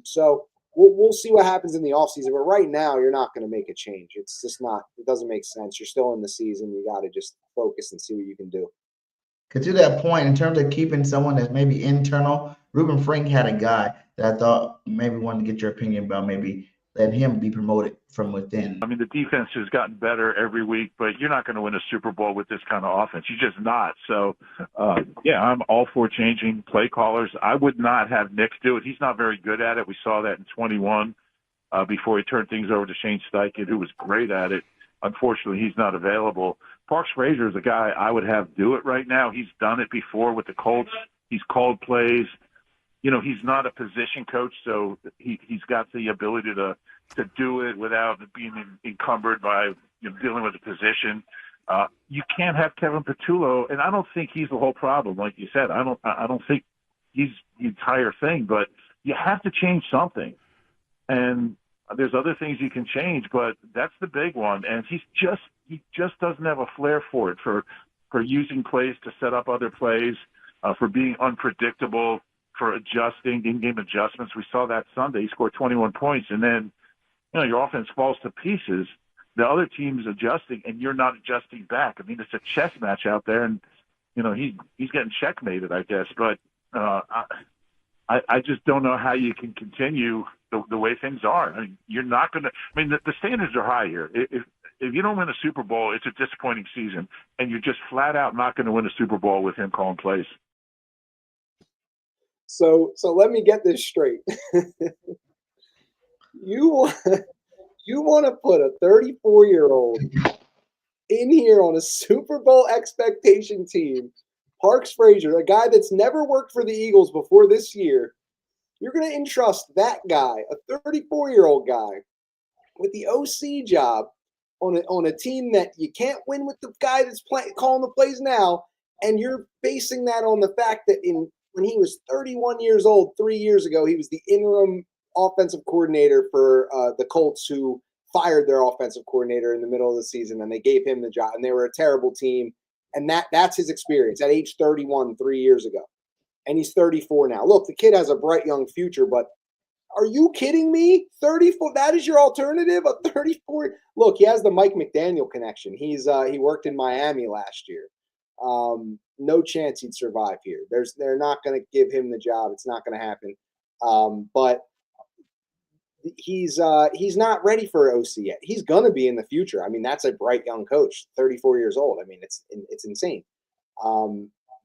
So we'll see what happens in the offseason. But right now, you're not going to make a change. It's just not. It doesn't make sense. You're still in the season. You got to just focus and see what you can do. Because to that point, in terms of keeping someone that's maybe internal, Ruben Frank had a guy that I thought maybe wanted to get your opinion about, maybe let him be promoted from within. I mean, the defense has gotten better every week, but you're not going to win a Super Bowl with this kind of offense. You're just not. So, yeah, I'm all for changing play callers. I would not have Nick do it. He's not very good at it. We saw that in 21 before he turned things over to Shane Steichen, who was great at it. Unfortunately, he's not available. Parks Frazier is a guy I would have do it right now. He's done it before with the Colts. He's called plays. You know, he's not a position coach, so he's got the ability to do it without being encumbered by, you know, dealing with the position. You can't have Kevin Patullo, and I don't think he's the whole problem. Like you said, I don't think he's the entire thing, but you have to change something. And there's other things you can change, but that's the big one. And he just doesn't have a flair for it, for using plays to set up other plays, for being unpredictable, for adjusting, in-game adjustments. We saw that Sunday. He scored 21 points, and then, you know, your offense falls to pieces. The other team's adjusting, and you're not adjusting back. I mean, it's a chess match out there, and, you know, he's getting checkmated, I guess. But I just don't know how you can continue the way things are. I mean, you're not going to – I mean, the standards are high here. If you don't win a Super Bowl, it's a disappointing season, and you're just flat out not going to win a Super Bowl with him calling plays. So let me get this straight. You want to put a 34-year-old in here on a Super Bowl expectation team, Parks Frazier, a guy that's never worked for the Eagles before this year. You're going to entrust that guy, a 34-year-old guy, with the OC job on a team that you can't win with the guy that's calling the plays now, and you're basing that on the fact that when he was 31 years old, 3 years ago, he was the interim offensive coordinator for the Colts, who fired their offensive coordinator in the middle of the season, and they gave him the job, and they were a terrible team. And that's his experience at age 31 3 years ago. And he's 34 now. Look, the kid has a bright young future, but are you kidding me? 34, that is your alternative? A 34? Look, he has the Mike McDaniel connection. He worked in Miami last year. No chance he'd survive here. They're not going to give him the job. It's not going to happen. But he's not ready for OC yet. He's going to be in the future. I mean, that's a bright young coach, 34 years old. I mean, it's insane.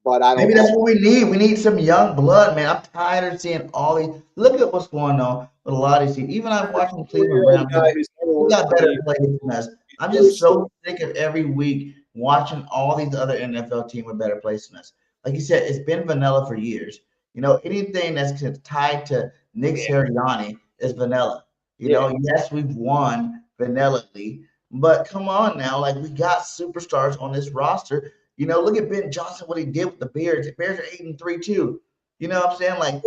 But I don't. Maybe that's what we need. We need some young blood, man. I'm tired of seeing all these. Look at what's going on with a lot of these teams. Even I'm watching Cleveland Browns. We got better players than us. I'm just so sick of every week watching all these other NFL teams with better players than us. Like you said, it's been vanilla for years. You know, anything that's tied to Nick Sirianni is vanilla. You know, yes, we've won vanillally, But come on now, like we got superstars on this roster. Look at Ben Johnson, what he did with the Bears. The Bears are 8-3 too. You know what I'm saying? Like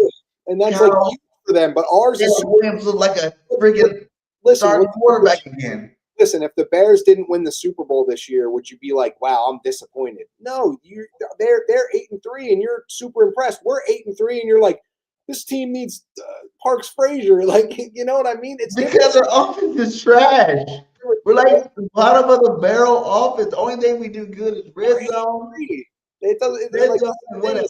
And that's like Carroll, huge for them, but ours is Williams look like a freaking listen. starting quarterback again. Listen, if the Bears didn't win the Super Bowl this year, would you be like, "Wow, I'm disappointed"? No, they're 8-3, and you're super impressed. We're 8-3, and you're like, "This team needs Parks Frazier." Like, you know what I mean? It's Because our offense is trash. We're like the bottom of the barrel offense. The only thing we do good is red zone. It doesn't. Red Like, zone, whatever.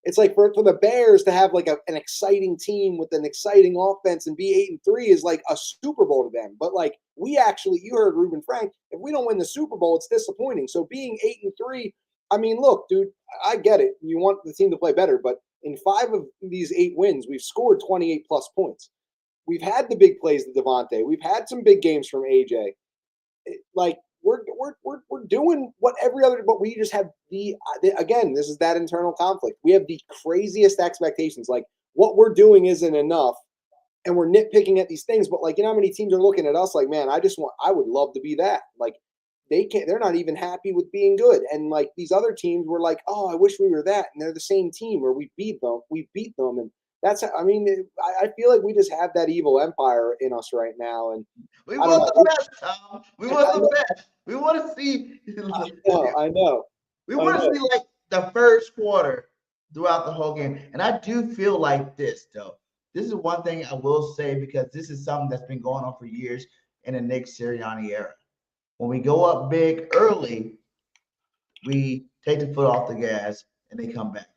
it's like for the Bears to have like an exciting team with an exciting offense and be 8-3 is like a Super Bowl to them. But like we actually, you heard Ruben Frank. If we don't win the Super Bowl, it's disappointing. So being 8-3, I mean, look, dude, I get it. You want the team to play better, but in 5 of these 8 wins, we've scored 28 plus points. We've had the big plays to Devontae. We've had some big games from AJ. Like we're doing what every other, but we just have again, this is that internal conflict. We have the craziest expectations. Like what we're doing isn't enough, and we're nitpicking at these things. But like, how many teams are looking at us like, man, I would love to be that. Like they're not even happy with being good. And like these other teams were like, oh, I wish we were that, and they're the same team where we beat them, and that's, I mean, I feel like we just have that evil empire in us right now, and we want the best, Tom. We want the best. We want to see. I know. We want to see like the first quarter throughout the whole game, and I do feel like this though. This is one thing I will say because this is something that's been going on for years in the Nick Sirianni era. When we go up big early, we take the foot off the gas and they come back.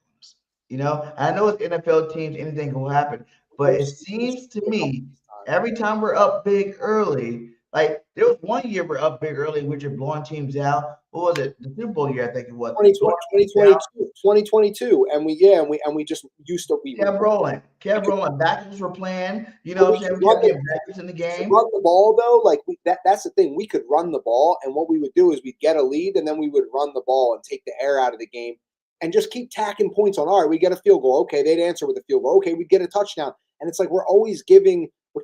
I know it's NFL teams, anything will happen, but it seems to me every time we're up big early, like there was one year we're up big early, we're just blowing teams out. What was it? The Super Bowl year, I think it was. 2022, and we just used to be kept rolling. Backups were playing. You know what I'm saying? We kept getting backups in the game. Run the ball though, like that's the thing. We could run the ball, and what we would do is we'd get a lead, and then we would run the ball and take the air out of the game. And just keep tacking points on. All right, we get a field goal. Okay, they'd answer with a field goal. Okay, we'd get a touchdown. And it's like we're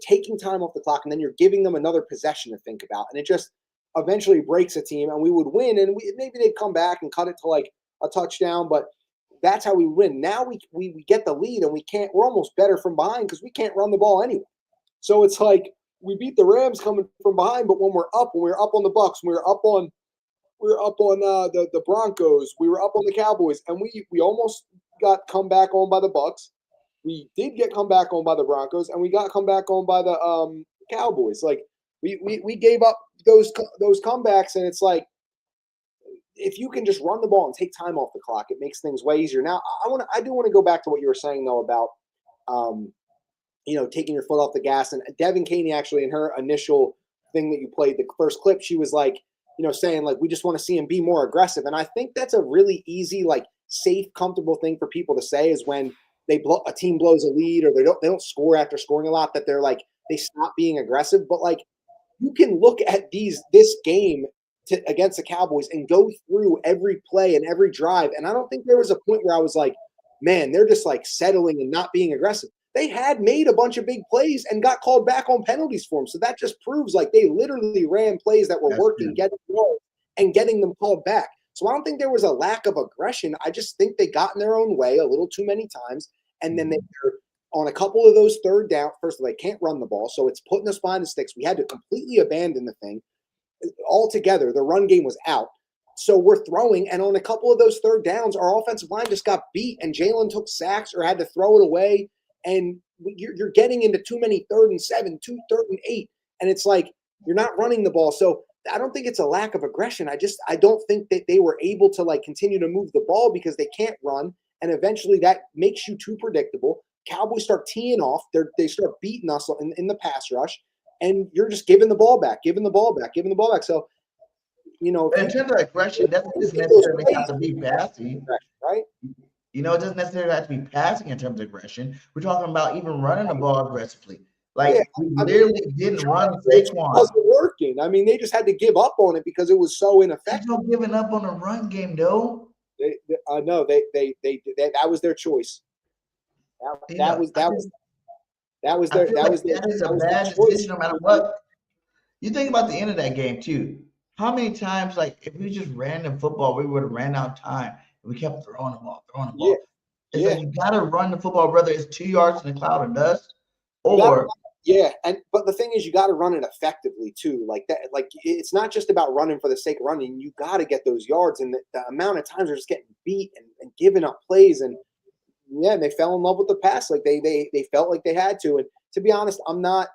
taking time off the clock, and then you're giving them another possession to think about. And it just eventually breaks a team, and we would win. And maybe they'd come back and cut it to like a touchdown, but that's how we win. Now we get the lead, and we're almost better from behind because we can't run the ball anyway. So it's like we beat the Rams coming from behind, but when we were up on the Bucks, we were up on the Broncos. We were up on the Cowboys, and we almost got come back on by the Bucks. We did get come back on by the Broncos, and we got come back on by the Cowboys. Like we gave up those comebacks, and it's like if you can just run the ball and take time off the clock, it makes things way easier. Now I do want to go back to what you were saying though about taking your foot off the gas. And Devin Caney actually in her initial thing that you played, the first clip, she was like, saying like, we just want to see him be more aggressive. And I think that's a really easy, like safe, comfortable thing for people to say is when a team blows a lead or they don't score after scoring a lot, that they're like, they stop being aggressive. But like, you can look at this game against the Cowboys and go through every play and every drive. And I don't think there was a point where I was like, man, they're just like settling and not being aggressive. They had made a bunch of big plays and got called back on penalties for them. So that just proves like they literally ran plays that were working, getting goals and getting them called back. So I don't think there was a lack of aggression. I just think they got in their own way a little too many times. And then they're on a couple of those third down. First of all, they can't run the ball. So it's putting us behind the sticks. We had to completely abandon the thing altogether. The run game was out. So we're throwing, and on a couple of those third downs, our offensive line just got beat, and Jalen took sacks or had to throw it away. And you're getting into too many 3rd and 7, 3rd and 8, and it's like you're not running the ball. So I don't think it's a lack of aggression. I don't think that they were able to like continue to move the ball because they can't run, and eventually that makes you too predictable. Cowboys start teeing off. They start beating us in the pass rush, and you're just giving the ball back. So, but in terms of aggression, that doesn't necessarily have to be passing, right? It doesn't necessarily have to be passing in terms of aggression. We're talking about even running the ball aggressively. Like we literally didn't run Saquon. It wasn't working. I mean, they just had to give up on it because it was so ineffective. There's no giving up on a run game, though. No, that was their choice. That was their a bad decision no matter what. You think about the end of that game too. How many times, like, if we just ran the football, we would have ran out of time. And we kept throwing the ball, throwing the ball. Yeah. It's Yeah. like you gotta run the football, whether it's 2 yards in a cloud of dust, You gotta- or Yeah, but the thing is, you got to run it effectively too. Like that, like it's not just about running for the sake of running. You got to get those yards, and the amount of times they're just getting beat and giving up plays. And yeah, they fell in love with the pass. Like they felt like they had to. And to be honest, I'm not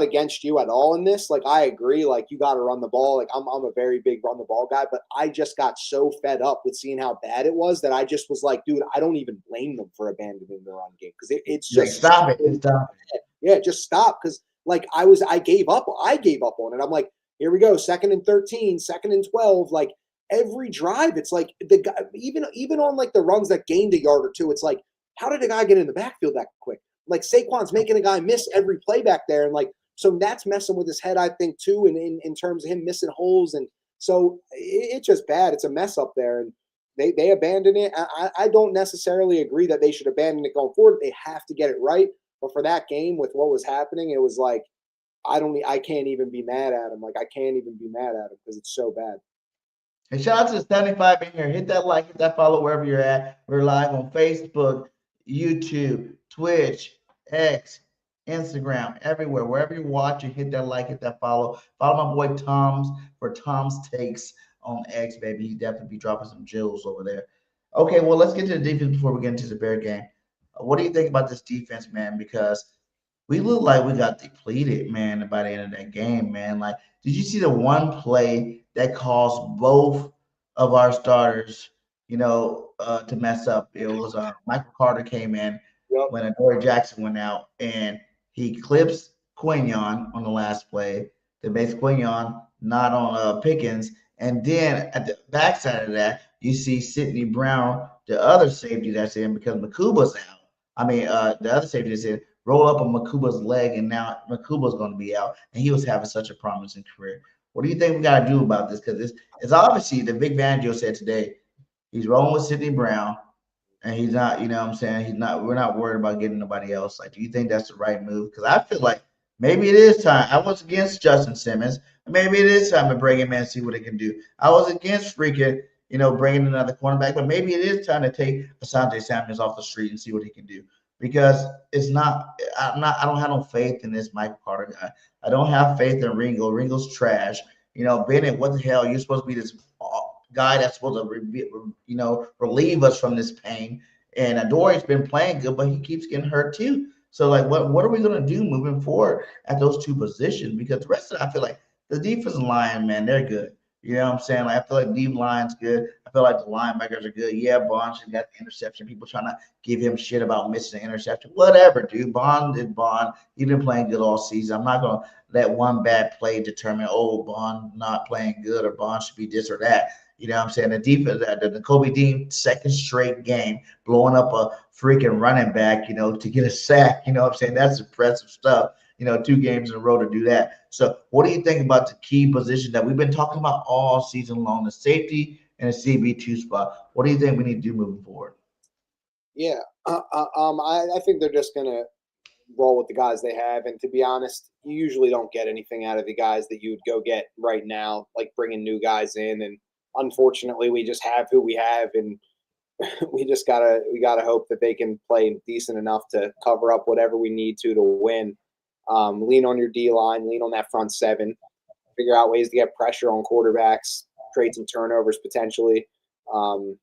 against you at all in this. Like I agree. Like you got to run the ball. Like I'm a very big run the ball guy. But I just got so fed up with seeing how bad it was that I just was like, dude, I don't even blame them for abandoning the run game because it's like, just stop it. Stop it. Yeah, just stop. Because like I gave up on it. I'm like, here we go, 2nd and 13, 2nd and 12. Like every drive, it's like the guy, even on like the runs that gained a yard or two, it's like, how did a guy get in the backfield that quick? Like Saquon's making a guy miss every play back there, and like so that's messing with his head, I think, too, and in terms of him missing holes, and so it's just bad. It's a mess up there, and they abandon it. I don't necessarily agree that they should abandon it going forward. They have to get it right. But for that game with what was happening, it was like I can't even be mad at him. Like I can't even be mad at him because it's so bad. And shout out to the 75 in here. Hit that like, hit that follow wherever you're at. We're live on Facebook, YouTube, Twitch, X, Instagram, everywhere. Wherever you're watching, hit that like, hit that follow. Follow my boy Tom's for Tom's Takes on X, baby. He definitely be dropping some jewels over there. Okay, well, let's get to the defense before we get into the Bear game. What do you think about this defense, man? Because we look like we got depleted, man, by the end of that game, man. Like, did you see the one play that caused both of our starters, to mess up? It was Michael Carter came in when Adoree Jackson went out, and he clips Quinion on the last play to base Quinion not on Pickens. And then at the backside of that, you see Sidney Brown, the other safety that's in because Makuba's out. The other safety is in, roll up on Makuba's leg, and now Makuba's going to be out, and he was having such a promising career. What do you think we got to do about this? Because it's obviously, the Big Fangio said today, he's rolling with Sidney Brown, and he's not, we're not worried about getting nobody else. Like, do you think that's the right move? Because I feel like maybe it is time. I was against Justin Simmons. Maybe it is time to bring him in and see what he can do. I was against freaking bringing another cornerback, but maybe it is time to take Asante Samuels off the street and see what he can do. Because I don't have no faith in this Michael Carter guy. I don't have faith in Ringo. Ringo's trash. Bennett, what the hell? You're supposed to be this guy that's supposed to, relieve us from this pain. And Adoree's been playing good, but he keeps getting hurt too. So, like, what are we going to do moving forward at those two positions? Because the rest of it, I feel like the defensive line, man, they're good. You know what I'm saying? Like, I feel like D line's good. I feel like the linebackers are good. Yeah, Bond got the interception. People trying to give him shit about missing the interception. Whatever, dude. Bond is Bond. He's been playing good all season. I'm not going to let one bad play determine, Bond not playing good or Bond should be this or that. You know what I'm saying? The defense, the Kobe Dean second straight game, blowing up a freaking running back, to get a sack. You know what I'm saying? That's impressive stuff. 2 games in a row to do that. So what do you think about the key position that we've been talking about all season long, the safety and the CB2 spot? What do you think we need to do moving forward? Yeah, I think they're just going to roll with the guys they have. And to be honest, you usually don't get anything out of the guys that you would go get right now, like bringing new guys in. And unfortunately, we just have who we have, and we gotta hope that they can play decent enough to cover up whatever we need to win. Lean on your D line, lean on that front seven, figure out ways to get pressure on quarterbacks, create some turnovers potentially, and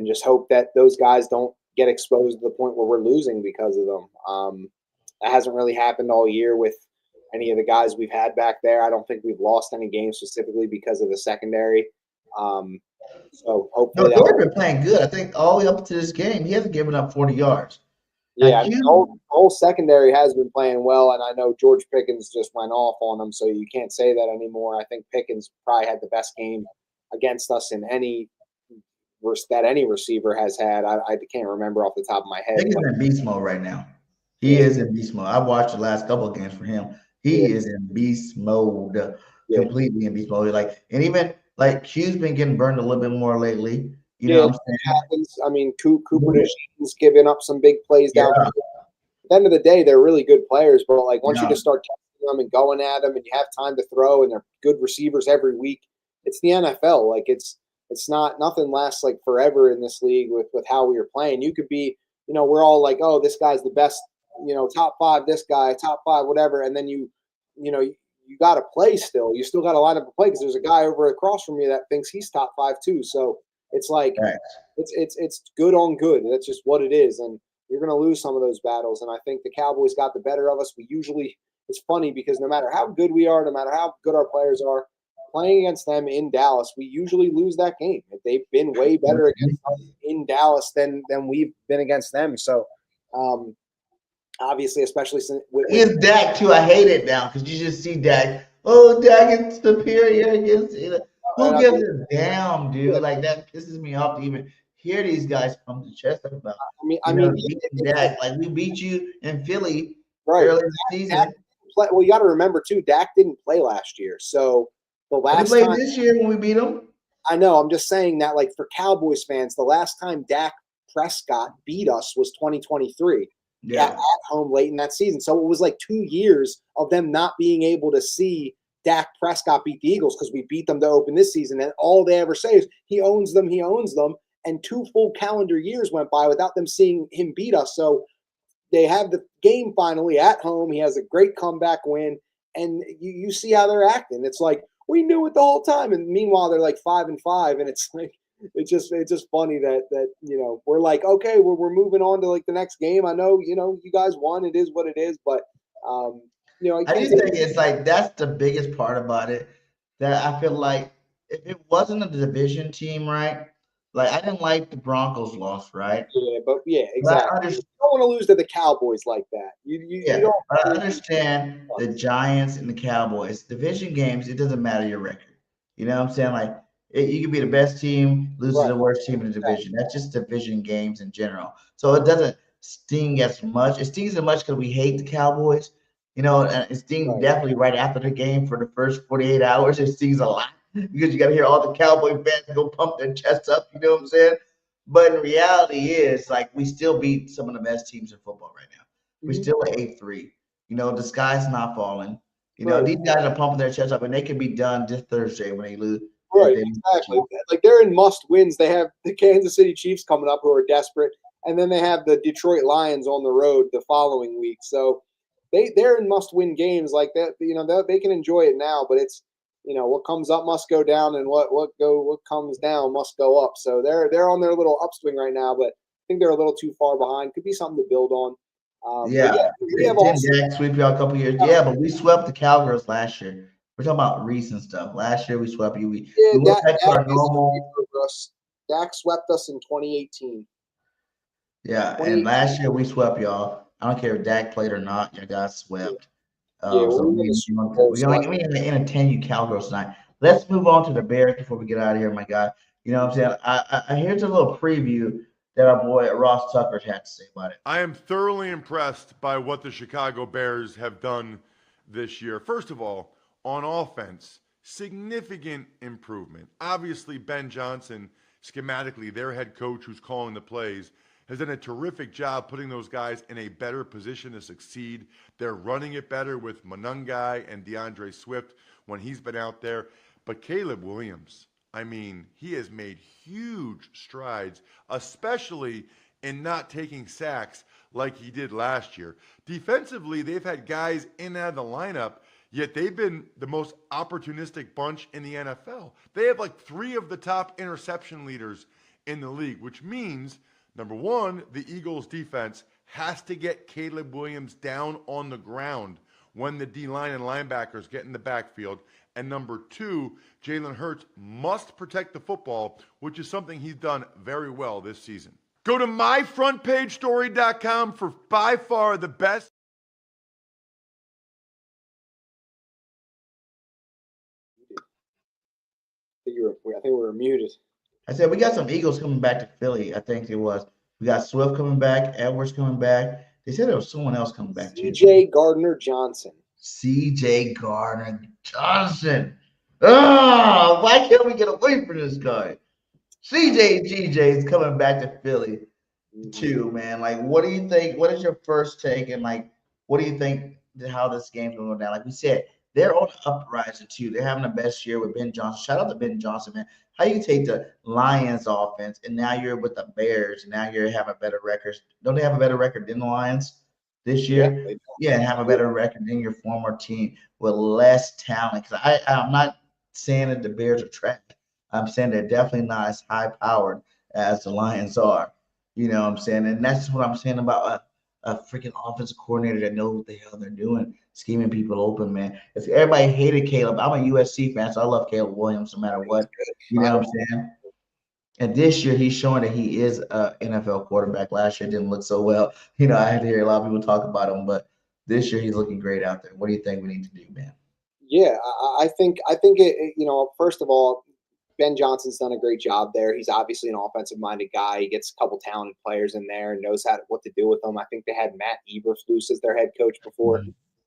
just hope that those guys don't get exposed to the point where we're losing because of them. That hasn't really happened all year with any of the guys we've had back there. I don't think we've lost any games specifically because of the secondary. So hopefully Adoree's been playing good. I think all the way up to this game, he hasn't given up 40 yards. Yeah, the whole secondary has been playing well, and I know George Pickens just went off on them, so you can't say that anymore. I think Pickens probably had the best game against us in any receiver has had. I can't remember off the top of my head. Pickens is in beast mode right now. He is in beast mode. I watched the last couple of games for him. He is in beast mode, completely in beast mode. And even Q's been getting burned a little bit more lately. You know what I'm saying? Happens. I mean, Cooper DeJean's giving up some big plays down. At the end of the day, they're really good players, but once you just start them and going at them, and you have time to throw, and they're good receivers every week. It's the NFL. Like it's not nothing lasts like forever in this league with how we are playing. You could be, we're all like, oh, this guy's the best, top 5, this guy, top 5, whatever, and then you got to play still. You still got to line up and play because there's a guy over across from you that thinks he's top 5 too. So it's like it's good on good. That's just what it is, and you're going to lose some of those battles. And I think the Cowboys got the better of us. It's funny because no matter how good we are, no matter how good our players are, playing against them in Dallas, we usually lose that game. They've been way better against us in Dallas than we've been against them. So, obviously, especially since with Dak too, I hate it now because you just see Dak. Oh, Dak is superior against who gives a damn, dude? Like that pisses me off to even hear these guys come to chest about. I mean, beating Dak, like we beat you in Philly right earlier this season. Well, you got to remember too, Dak didn't play last year, so the last he played time this year when we beat him. I know. I'm just saying that, like for Cowboys fans, the last time Dak Prescott beat us was 2023 at home late in that season. So it was like 2 years of them not being able to see Dak Prescott beat the Eagles because we beat them to open this season. And all they ever say is he owns them, he owns them. And 2 full calendar years went by without them seeing him beat us. So they have the game finally at home. He has a great comeback win. And you see how they're acting. It's like, we knew it the whole time. And meanwhile, they're like 5-5. And it's like, it's just funny that we're like, okay, we're moving on to like the next game. I know, you guys won. It is what it is. But, I do think it's like that's the biggest part about it. That I feel like if it wasn't a division team, right? Like I didn't like the Broncos loss, right? Yeah, exactly. You don't want to lose to the Cowboys like that. You don't. I understand the Giants and the Cowboys division games. It doesn't matter your record. You know what I'm saying? Like you can be the best team, lose to the worst team in the division. That's just division games in general. So it doesn't sting as much. It stings as much because we hate the Cowboys. And it stings definitely right after the game for the first 48 hours. It stings a lot because you got to hear all the Cowboy fans go pump their chests up. You know what I'm saying? But in reality is like we still beat some of the best teams in football right now. We're still at 8-3. The sky's not falling. These guys are pumping their chests up, and they can be done this Thursday when they lose. Right, exactly. Like they're in must wins. They have the Kansas City Chiefs coming up who are desperate, and then they have the Detroit Lions on the road the following week. So they're in must win games like that. They can enjoy it now, but it's what comes up must go down, and what comes down must go up. So they're on their little upswing right now, but I think they're a little too far behind. Could be something to build on. We have sweep y'all a couple years. Yeah, but we swept the Cowgirls last year. We're talking about recent stuff. Last year we swept you. We went back to our normal. Dak swept us in 2018. Yeah, and last year we swept y'all. I don't care if Dak played or not. You got swept. We're going to entertain you Cowgirls tonight. Let's move on to the Bears before we get out of here, my guy. You know what I'm saying? Here's a little preview that our boy Ross Tucker had to say about it. I am thoroughly impressed by what the Chicago Bears have done this year. First of all, on offense, significant improvement. Obviously, Ben Johnson, schematically, their head coach who's calling the plays, has done a terrific job putting those guys in a better position to succeed. They're running it better with Monungai and DeAndre Swift when he's been out there. But Caleb Williams, he has made huge strides, especially in not taking sacks like he did last year. Defensively, they've had guys in and out of the lineup, yet they've been the most opportunistic bunch in the NFL. They have like 3 of the top interception leaders in the league, which means, number one, the Eagles' defense has to get Caleb Williams down on the ground when the D-line and linebackers get in the backfield. And number two, Jalen Hurts must protect the football, which is something he's done very well this season. Go to myfrontpagestory.com for by far the best. I think we were muted. I said we got some Eagles coming back to Philly. I think it was. We got Swift coming back, Edwards coming back. They said there was someone else coming back too. C.J. Gardner-Johnson. C.J. Gardner-Johnson. Oh, why can't we get away from this guy? C.J. is coming back to Philly too, man. Like, what do you think? What is your first take? And like, what do you think how this game's going to go down. Like we said, they're on the uprising too. They're having the best year with Ben Johnson. Shout out to Ben Johnson, man. How you take the Lions offense and now you're with the Bears and now you're having better records. Don't they have a better record than the Lions this year? Yeah, and have a better record than your former team with less talent. Because I'm not saying that the Bears are trash. I'm saying they're definitely not as high powered as the Lions are. You know what I'm saying? And that's what I'm saying about a freaking offensive coordinator that knows what the hell they're doing, scheming people open, man. If everybody hated Caleb, I'm a USC fan, so I love Caleb Williams no matter what. You know what I'm saying? And this year, he's showing that he is an NFL quarterback. Last year didn't look so well. You know, I had to hear a lot of people talk about him, but this year he's looking great out there. What do you think we need to do, man? Yeah, I think it. You know, first of all, Ben Johnson's done a great job there. He's obviously an offensive-minded guy. He gets a couple talented players in there and knows what to do with them. I think they had Matt Eberflus as their head coach before.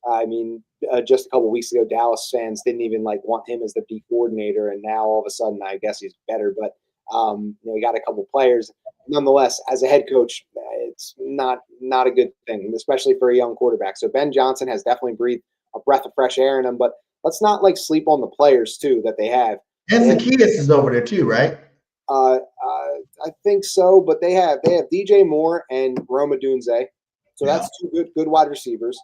I mean, just a couple weeks ago, Dallas fans didn't even want him as the D coordinator, and now all of a sudden, I guess he's better. But he got a couple players. Nonetheless, as a head coach, it's not a good thing, especially for a young quarterback. So Ben Johnson has definitely breathed a breath of fresh air in him. But let's not sleep on the players too that they have. And Zacchaeus is over there too, right? I think so, but they have DJ Moore and Rome Odunze, so that's two good wide receivers.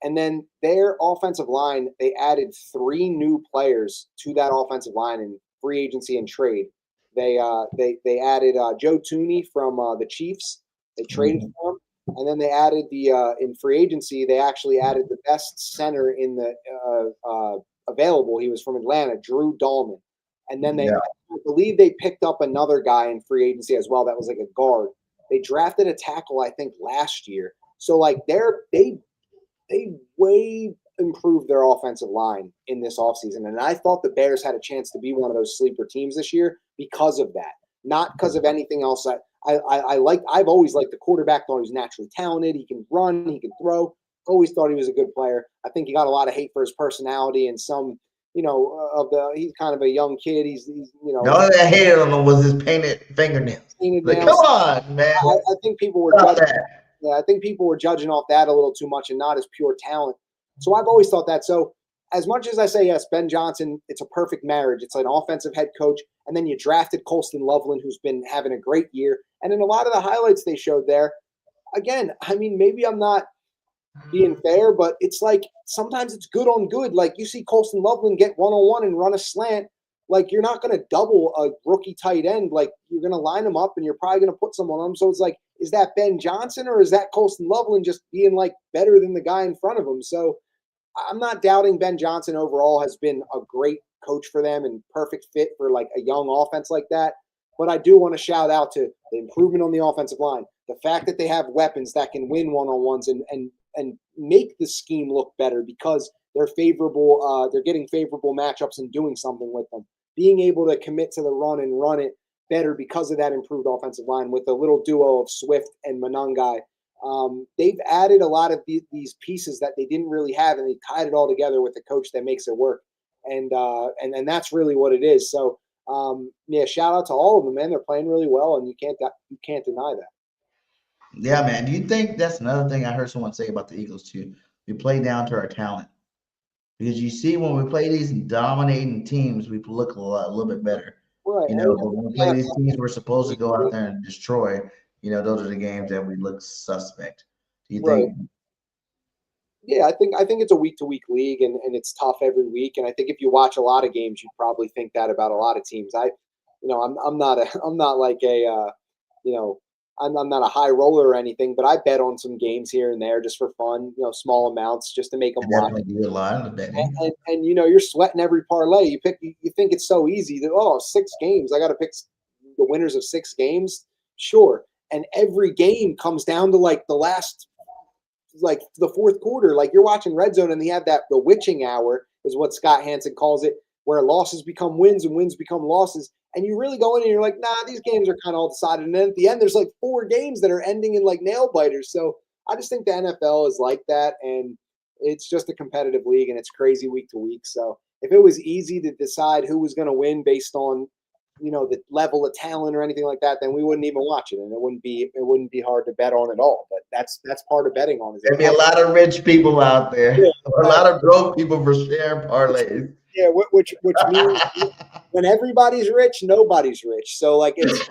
And then their offensive line, they added 3 new players to that offensive line in free agency and trade. They added Joe Tooney from the Chiefs. They traded for him, and then they added in free agency. They actually added the best center in the available. He was from Atlanta, Drew Dahlman. And then I believe they picked up another guy in free agency as well that was like a guard. They drafted a tackle, I think, last year. So they way improved their offensive line in this offseason. And I thought the Bears had a chance to be one of those sleeper teams this year because of that, not because of anything else. I've always liked the quarterback. Thought he was naturally talented. He can run. He can throw. Always thought he was a good player. I think he got a lot of hate for his personality and some. He's kind of a young kid. He's The only thing I hated on him was his painted fingernails. Come on, man. I think people were judging. Yeah, I think people were judging off that a little too much and not as pure talent. So I've always thought that. So as much as I say yes, Ben Johnson, it's a perfect marriage. It's an offensive head coach, and then you drafted Colston Loveland, who's been having a great year. And in a lot of the highlights they showed there, again, I mean, maybe I'm not being fair, but it's sometimes it's good on good. You see Colston Loveland get one-on-one and run a slant. You're not going to double a rookie tight end. You're going to line them up and you're probably going to put someone on them. So it's is that Ben Johnson or is that Colston Loveland just being better than the guy in front of him? So I'm not doubting Ben Johnson overall has been a great coach for them and perfect fit for a young offense like that. But I do want to shout out to the improvement on the offensive line, the fact that they have weapons that can win one-on-ones and make the scheme look better because they're favorable. They're getting favorable matchups and doing something with them. Being able to commit to the run and run it better because of that improved offensive line with the little duo of Swift and Monangai. They've added a lot of these pieces that they didn't really have, and they tied it all together with a coach that makes it work. And that's really what it is. So shout out to all of them, man. They're playing really well, and you can't deny that. Yeah, man. Do you think that's another thing I heard someone say about the Eagles too? We play down to our talent. Because you see, when we play these dominating teams, we look a little bit better. Right. But when we play these teams we're supposed to go out there and destroy, those are the games that we look suspect. Do you think? Yeah, I think it's a week-to-week league, and it's tough every week. And I think if you watch a lot of games, you'd probably think that about a lot of teams. I'm not a high roller or anything, but I bet on some games here and there just for fun, small amounts just to make them watch. And you're sweating every parlay. You think it's so easy that 6 games. I got to pick the winners of 6 games. Sure. And every game comes down to the last, the fourth quarter. You're watching Red Zone and they have the witching hour is what Scott Hansen calls it, where losses become wins and wins become losses. And you really go in and you're nah, these games are kind of all decided. And then at the end, there's 4 games that are ending in nail biters. So I just think the NFL is like that. And it's just a competitive league and it's crazy week to week. So if it was easy to decide who was going to win based on the level of talent or anything like that, then we wouldn't even watch it, and it wouldn't be hard to bet on at all. But that's part of betting on. There'd be a lot of rich people out there, Yeah, or a lot of broke people for share parlays. Yeah, which means when everybody's rich, nobody's rich. So like it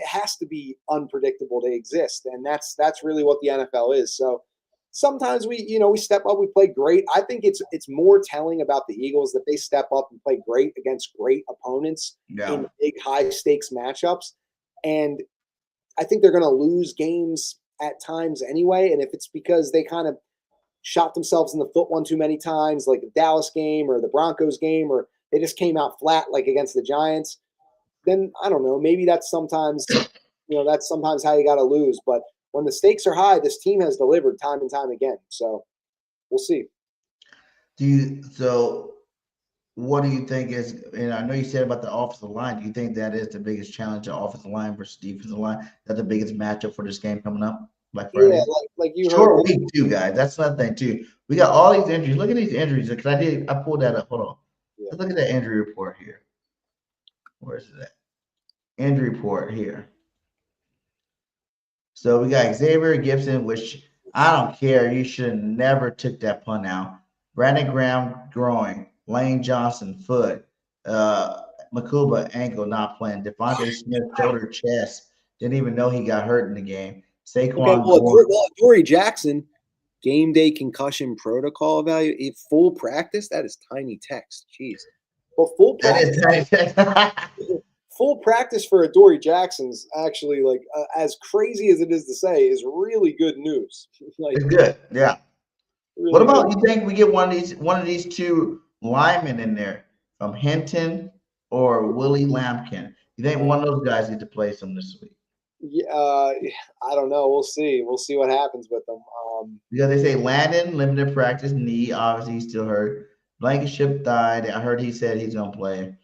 has to be unpredictable to exist, and that's really what the NFL is. So sometimes we step up, we play great. I think it's more telling about the Eagles that they step up and play great against great opponents in big high stakes matchups, and I think they're going to lose games at times anyway. And if it's because they kind of shot themselves in the foot one too many times, like the Dallas game or the Broncos game, or they just came out flat like against the Giants, then I don't know. Maybe that's sometimes, that's sometimes how you got to lose. But when the stakes are high, this team has delivered time and time again. So we'll see. So what do you think is, and I know you said about the offensive line, do you think that is the biggest challenge, the offensive line versus defensive line? That's the biggest matchup for this game coming up? Black Friday. Yeah, like you short heard. week too, guys. That's another thing too. We got all these injuries. Look at these injuries. Because I pulled that up. Hold on. Yeah. Let's look at that injury report here. Where is it at? Injury report here. So we got Xavier Gibson, which I don't care. You should have never took that punt out. Brandon Graham groin. Lane Johnson foot. Makuba ankle not playing. Devontae Smith shoulder chest. Didn't even know he got hurt in the game. Saquon. Dory Jackson, game day concussion protocol value, full practice. That is tiny text. Jeez. Well, full practice. That is tiny text. Full practice for Adoree Jackson's actually as crazy as it is to say is really good news. It's good, yeah. Really what about you think we get one of these two linemen in there from Hinton or Willie Lampkin? You think one of those guys need to play some this week? Yeah, I don't know. We'll see. We'll see what happens with them. They say Landon limited practice knee. Obviously, he's still hurt. Blankenship died. I heard he said he's gonna play,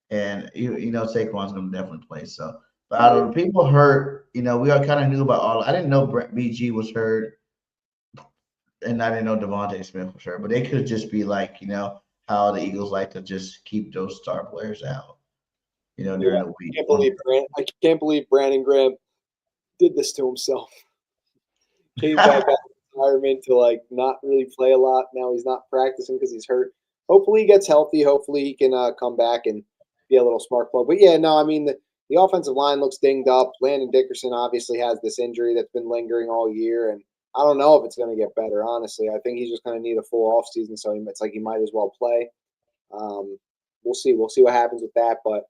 and Saquon's gonna definitely play. So, but out of the people hurt, we all kind of knew about all. I didn't know BG was hurt, and I didn't know Devontae Smith was hurt. But they could just be like, how the Eagles like to just keep those star players out. During the week. I can't believe Brandon Graham did this to himself. Came back out of retirement to not really play a lot. Now he's not practicing because he's hurt. Hopefully he gets healthy. Hopefully he can come back and be a little smart plug. But yeah, no, I mean the offensive line looks dinged up. Landon Dickerson obviously has this injury that's been lingering all year, and I don't know if it's going to get better. Honestly, I think he's just going to need a full off season. So it's like he might as well play. We'll see. We'll see what happens with that, but.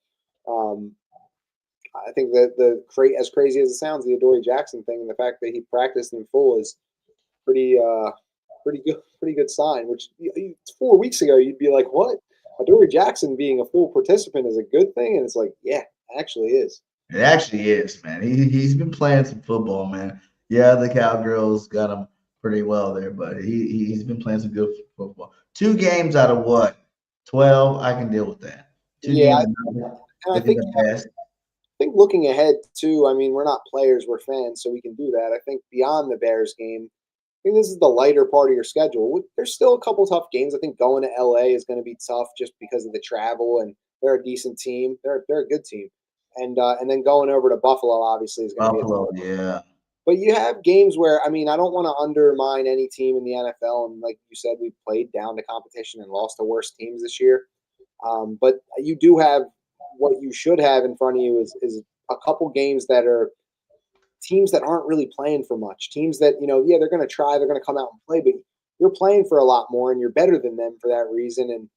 I think that as crazy as it sounds, the Adoree Jackson thing and the fact that he practiced in full is pretty good sign. Which 4 weeks ago you'd be like, "What? Adoree Jackson being a full participant is a good thing," and it's like, yeah, it actually is. It actually is, man. He's been playing some football, man. Yeah, the Cowgirls got him pretty well there, but he's been playing some good football. 2 games out of what? 12, I can deal with that. 2 games. I think looking ahead too, I mean, we're not players, we're fans, so we can do that. I think beyond the Bears game, I think this is the lighter part of your schedule. There's still a couple tough games. I think going to LA is going to be tough just because of the travel, and they're a decent team. They're a good team. And then going over to Buffalo obviously is going to be Buffalo, yeah. But you have games where, I mean, I don't want to undermine any team in the NFL, and like you said, we played down to competition and lost to worse teams this year. But you do have what you should have in front of you is a couple games that are teams that aren't really playing for much. Teams that, they're going to try, they're going to come out and play, but you're playing for a lot more and you're better than them for that reason. And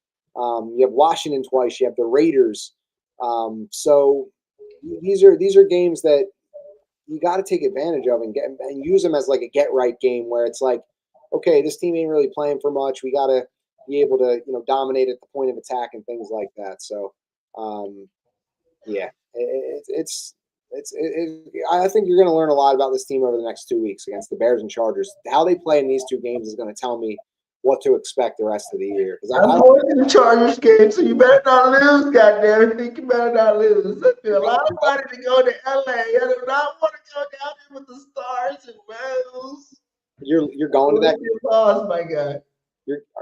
you have Washington twice, you have the Raiders. So these are games that you got to take advantage of and use them as like a get right game where it's like, okay, this team ain't really playing for much. We got to be able to, dominate at the point of attack and things like that. So, yeah, I think you're going to learn a lot about this team over the next 2 weeks against the Bears and Chargers. How they play in these 2 games is going to tell me what to expect the rest of the year. I'm going to the Chargers game, so you better not lose, goddammit. You better not lose. I feel a lot of money to go to LA. I do not want to go down there with the Stars and Rose. You're going to that game? Lost, my guy.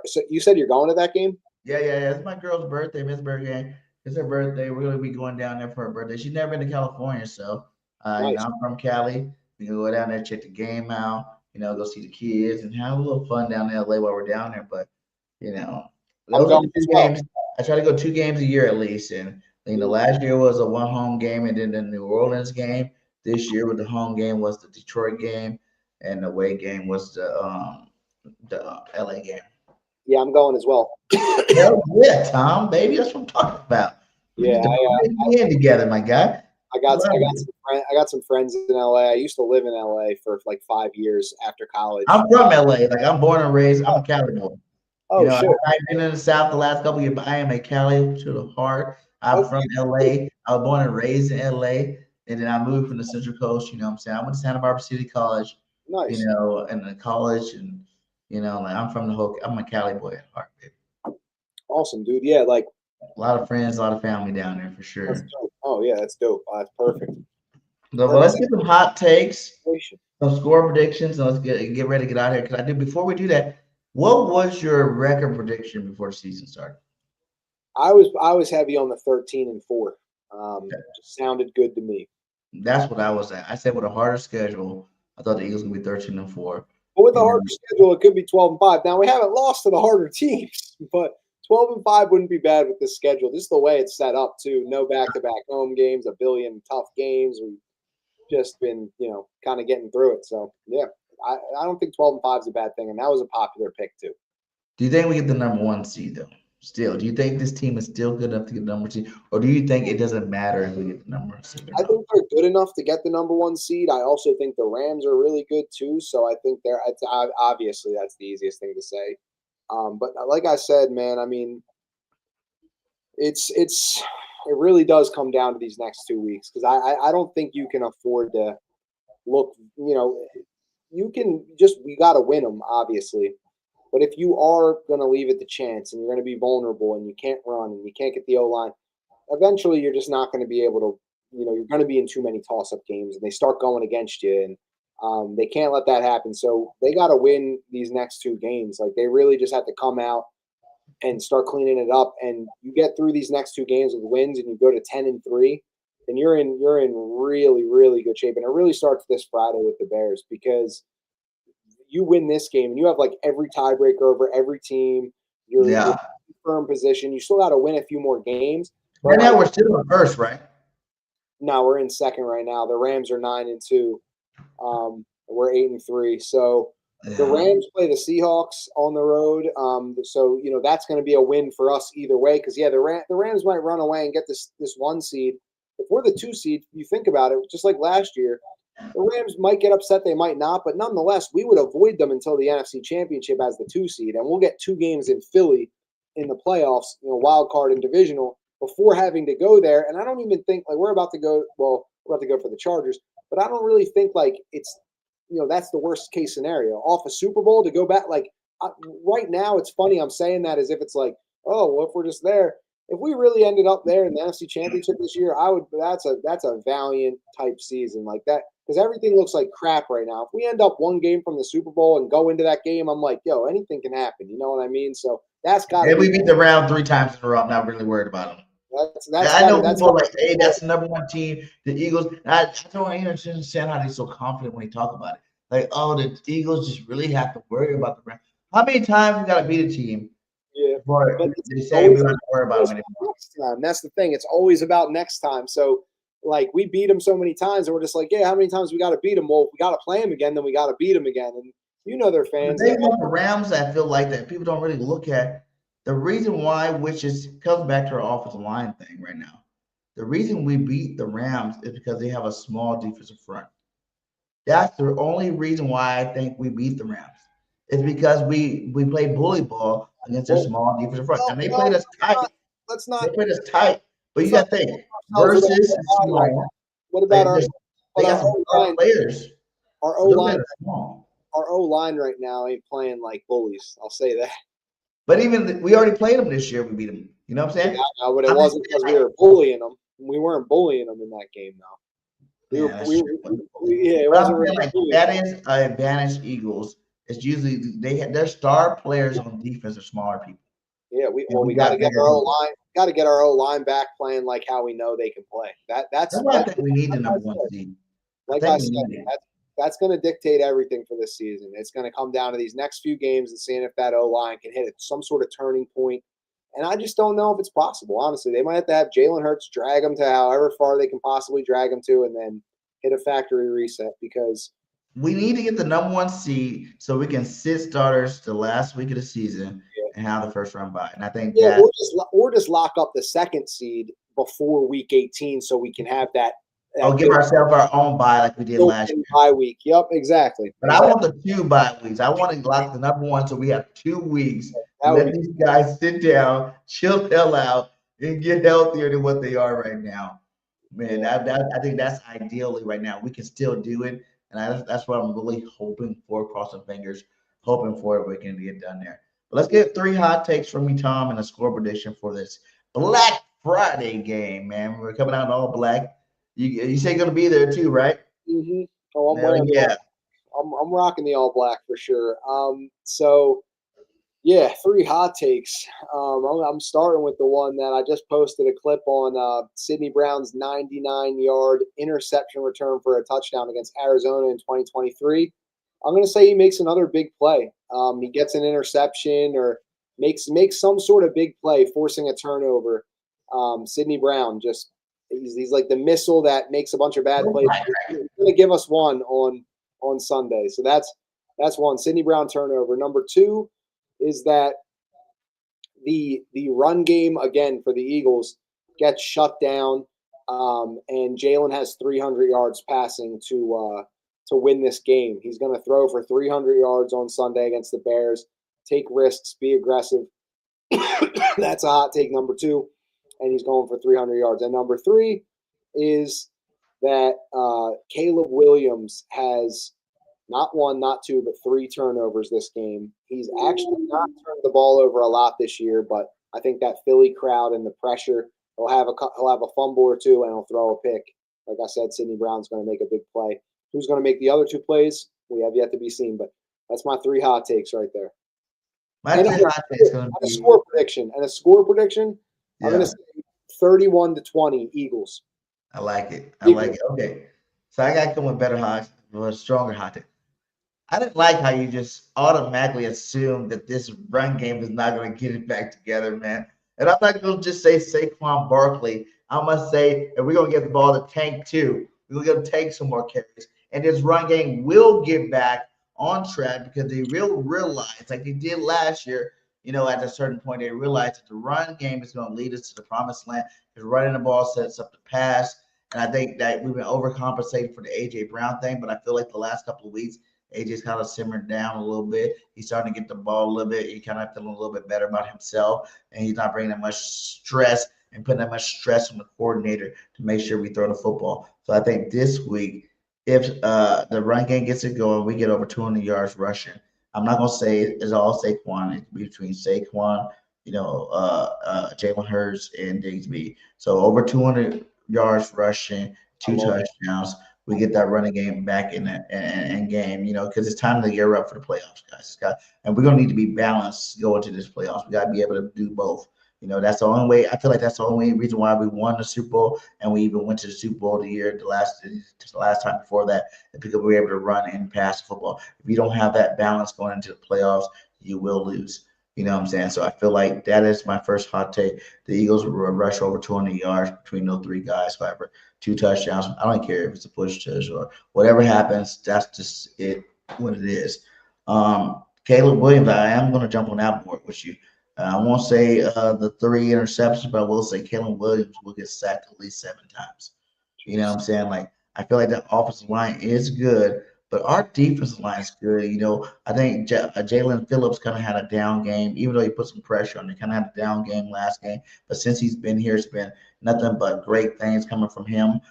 So you said you're going to that game? Yeah. It's my girl's birthday, Miss Birthday. It's her birthday. We're gonna be going down there for her birthday. She's never been to California, so Nice. I'm from Cali. We can go down there, check the game out. Go see the kids and have a little fun down in LA while we're down there. But those are the two games. I try to go 2 games a year at least. And last year was a 1 home game, and then the New Orleans game. This year, with the home game was the Detroit game, and the away game was the LA game. Yeah, I'm going as well. Hell yeah, Tom, baby, that's what I'm talking about. We Yeah, get in together, my guy. I got some friends in LA. I used to live in LA for like 5 years after college. I'm from LA. Like, I'm born and raised. I'm a Cali boy. Oh, shit. I've been in the South the last couple of years, but I am a Cali to the heart. I'm from LA. I was born and raised in LA, and then I moved from the Central Coast. You know what I'm saying? I went to Santa Barbara City College. Nice. And the college, and I'm from the whole. I'm a Cali boy at heart, baby. Awesome, dude. Yeah, like a lot of friends, a lot of family down there for sure. That's dope. Oh yeah, that's dope. That's perfect. So, let's get some hot takes, some score predictions, and let's get ready to get out of here. Because before we do that, what was your record prediction before the season started? I was heavy on the 13-4. Just sounded good to me. That's what I was at. I said with a harder schedule, I thought the Eagles would be 13-4. But with a harder schedule, it could be 12-5. Now we haven't lost to the harder teams, but 12-5 wouldn't be bad with this schedule. Just the way it's set up too. No back-to-back home games, a billion tough games. We've just been, kind of getting through it. So yeah, I don't think 12-5 is a bad thing, and that was a popular pick too. Do you think we get the number 1 seed though? Still, do you think this team is still good enough to get the number 1 seed, or do you think it doesn't matter if we get the number 1 seed? I think they're good enough to get the number 1 seed. I also think the Rams are really good too. So I think obviously that's the easiest thing to say. But like I said, man, I mean, it really does come down to these next 2 weeks, because I don't think you can afford to look. We got to win them, obviously. But if you are going to leave it to chance and you're going to be vulnerable and you can't run and you can't get the O-line, eventually you're just not going to be able to, you're going to be in too many toss-up games and they start going against you, and they can't let that happen. So they got to win these next 2 games. Like, they really just have to come out and start cleaning it up. And you get through these next 2 games with wins and you go to 10-3, then you're in really, really good shape. And it really starts this Friday with the Bears, because you win this game and you have like every tiebreaker over every team. You're in firm position. You still got to win a few more games. Right now, we're still in first, right? No, we're in second right now. The Rams are 9-2. We're 8-3. So the Rams play the Seahawks on the road. So that's going to be a win for us either way. Because the Rams might run away and get this 1 seed. If we're the 2 seed, you think about it, just like last year. The Rams might get upset, they might not, but nonetheless, we would avoid them until the NFC Championship as the 2 seed, and we'll get 2 games in Philly in the playoffs, wild card and divisional, before having to go there. And I don't even think we're about to go for the Chargers, but I don't really think it's that's the worst case scenario. Off a Super Bowl to go back, right now, it's funny I'm saying that as if it's like, oh, well, if we're just there. If we really ended up there in the NFC Championship this year, that's a valiant type season like that, because everything looks like crap right now. If we end up 1 game from the Super Bowl and go into that game, I'm like, yo, anything can happen. You know what I mean? So that's got to be. We beat the Rams 3 times in a row. I'm not really worried about them. I know people are like, hey, that's the number 1 team. The Eagles. I don't understand how they're so confident when they talk about it. Like, oh, the Eagles just really have to worry about the Rams. How many times we got to beat a team? Yeah, but they say we don't have to worry about them anymore. Next time. That's the thing. It's always about next time. So, we beat them so many times, and we're just like, yeah, how many times we got to beat them? Well, if we got to play them again, then we got to beat them again. And they're fans. The thing about the Rams, I feel like that people don't really look at the reason why, which comes back to our offensive line thing right now. The reason we beat the Rams is because they have a small defensive front. That's the only reason why I think we beat the Rams. It's because we played bully ball against their small defensive front. And they played us tight. They played us tight. But you got to think, versus small. What about our players? Our O-line, right now ain't playing like bullies. I'll say that. But even we already played them this year. We beat them. You know what I'm saying? Yeah, but it wasn't because we were bullying them. We weren't bullying them in that game, though. It wasn't really that is an advantage. Eagles. It's usually their star players on defense are smaller people. Yeah, we we got got to get bigger our O needs. line. Got to get our O line back playing like how we know they can play. That's That's why I think we need the number one seed. like I I think we said, need it. that's going to dictate everything for this season. It's going to come down to these next few games and seeing if that O line can hit some sort of turning point. And I just don't know if it's possible. Honestly, they might have to have Jalen Hurts drag them to however far they can possibly drag them to, and then hit a factory reset because We need to get the number one seed so we can sit starters the last week of the season and have the first round bye. And I think that or just lock up the second seed before week 18 so we can have that. give ourselves our own bye like we did last year. Bye week. Yep, exactly. But I want the 2 bye weeks. I want to lock the number one so we have 2 weeks to let these guys sit down, chill the hell out, and get healthier than what they are right now. Man, I think that's ideally right now. We can still do it. And that's what I'm really hoping for, crossing fingers, hoping for it. We can get done there. But let's get 3 hot takes from me, Tom, and a score prediction for this Black Friday game, man. We're coming out all black. You say you're going to be there too, right? Mm-hmm. Oh, I'm wearing I'm rocking the all black for sure. So yeah, 3 hot takes. I'm starting with the one that I just posted a clip on Sidney Brown's 99-yard interception return for a touchdown against Arizona in 2023. I'm going to say he makes another big play. He gets an interception or makes some sort of big play, forcing a turnover. Sidney Brown he's like the missile that makes a bunch of bad plays. He's going to give us one on Sunday. So that's one. Sidney Brown turnover. Number 2 is that the run game again for the Eagles gets shut down, and Jalen has 300 yards passing to win this game. He's going to throw for 300 yards on Sunday against the Bears. Take risks, be aggressive. That's a hot take number 2, and he's going for 300 yards. And number 3 is that Caleb Williams has not 1, not 2, but 3 turnovers this game. He's actually not turned the ball over a lot this year, but I think that Philly crowd and the pressure, he'll have a fumble or 2, and he'll throw a pick. Like I said, Sidney Brown's going to make a big play. Who's going to make the other 2 plays? We have yet to be seen, but that's my 3 hot takes right there. My 3 hot takes going to be a score prediction. And a score prediction, I'm going to say 31-20 Eagles. I like it. Okay. So I got to come with better hot, with a stronger hot take. I didn't like how you just automatically assumed that this run game is not going to get it back together, man. And I'm not going to just say Saquon Barkley. I must say, if we're going to get the ball to Tank too, we're going to take some more carries. And this run game will get back on track because they will realize, like they did last year, at a certain point, they realized that the run game is going to lead us to the promised land because running the ball sets up the pass. And I think that we've been overcompensating for the A.J. Brown thing, but I feel like the last couple of weeks, AJ's kind of simmered down a little bit. He's starting to get the ball a little bit. He's kind of feeling a little bit better about himself, and he's not bringing that much stress and putting that much stress on the coordinator to make sure we throw the football. So I think this week, if the run game gets it going, we get over 200 yards rushing. I'm not going to say it's all Saquon. It's between Saquon, Jalen Hurts, and Diggsby. So over 200 yards rushing, 2 touchdowns. We get that running game back in game, because it's time to gear up for the playoffs, guys. And we're going to need to be balanced going to this playoffs. We got to be able to do both. That's the only way. I feel like that's the only reason why we won the Super Bowl, and we even went to the Super Bowl the last time before that, because we were able to run and pass football. If you don't have that balance going into the playoffs, you will lose. You know what I'm saying? So I feel like that is my first hot take. The Eagles will rush over 200 yards between those 3 guys, however. 2 touchdowns. I don't care if it's a push touch or whatever happens. That's just what it is. Caleb Williams, I am going to jump on that board with you. I won't say the 3 interceptions, but I will say Caleb Williams will get sacked at least 7 times. You know what I'm saying? Like, I feel like the offensive line is good, but our defensive line is good. I think Jalen Phillips kind of had a down game, even though he put some pressure on him. He kind of had a down game last game. But since he's been here, it's been nothing but great things coming from him.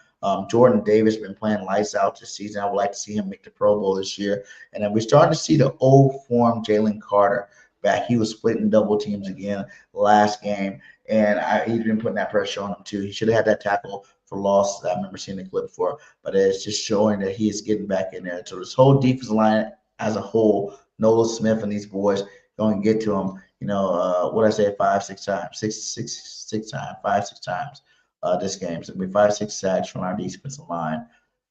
Jordan Davis been playing lights out this season. I would like to see him make the Pro Bowl this year. And then we're starting to see the old form Jalen Carter back. He was splitting double teams again last game, and he's been putting that pressure on him too. He should have had that tackle for loss. I remember seeing the clip for, but it's just showing that he is getting back in there. So this whole defensive line as a whole, Nolan Smith and these boys going to get to him. what I say, 5-6 times, six times, 5-6 times this game. So it'll be 5-6 sacks from our defensive line.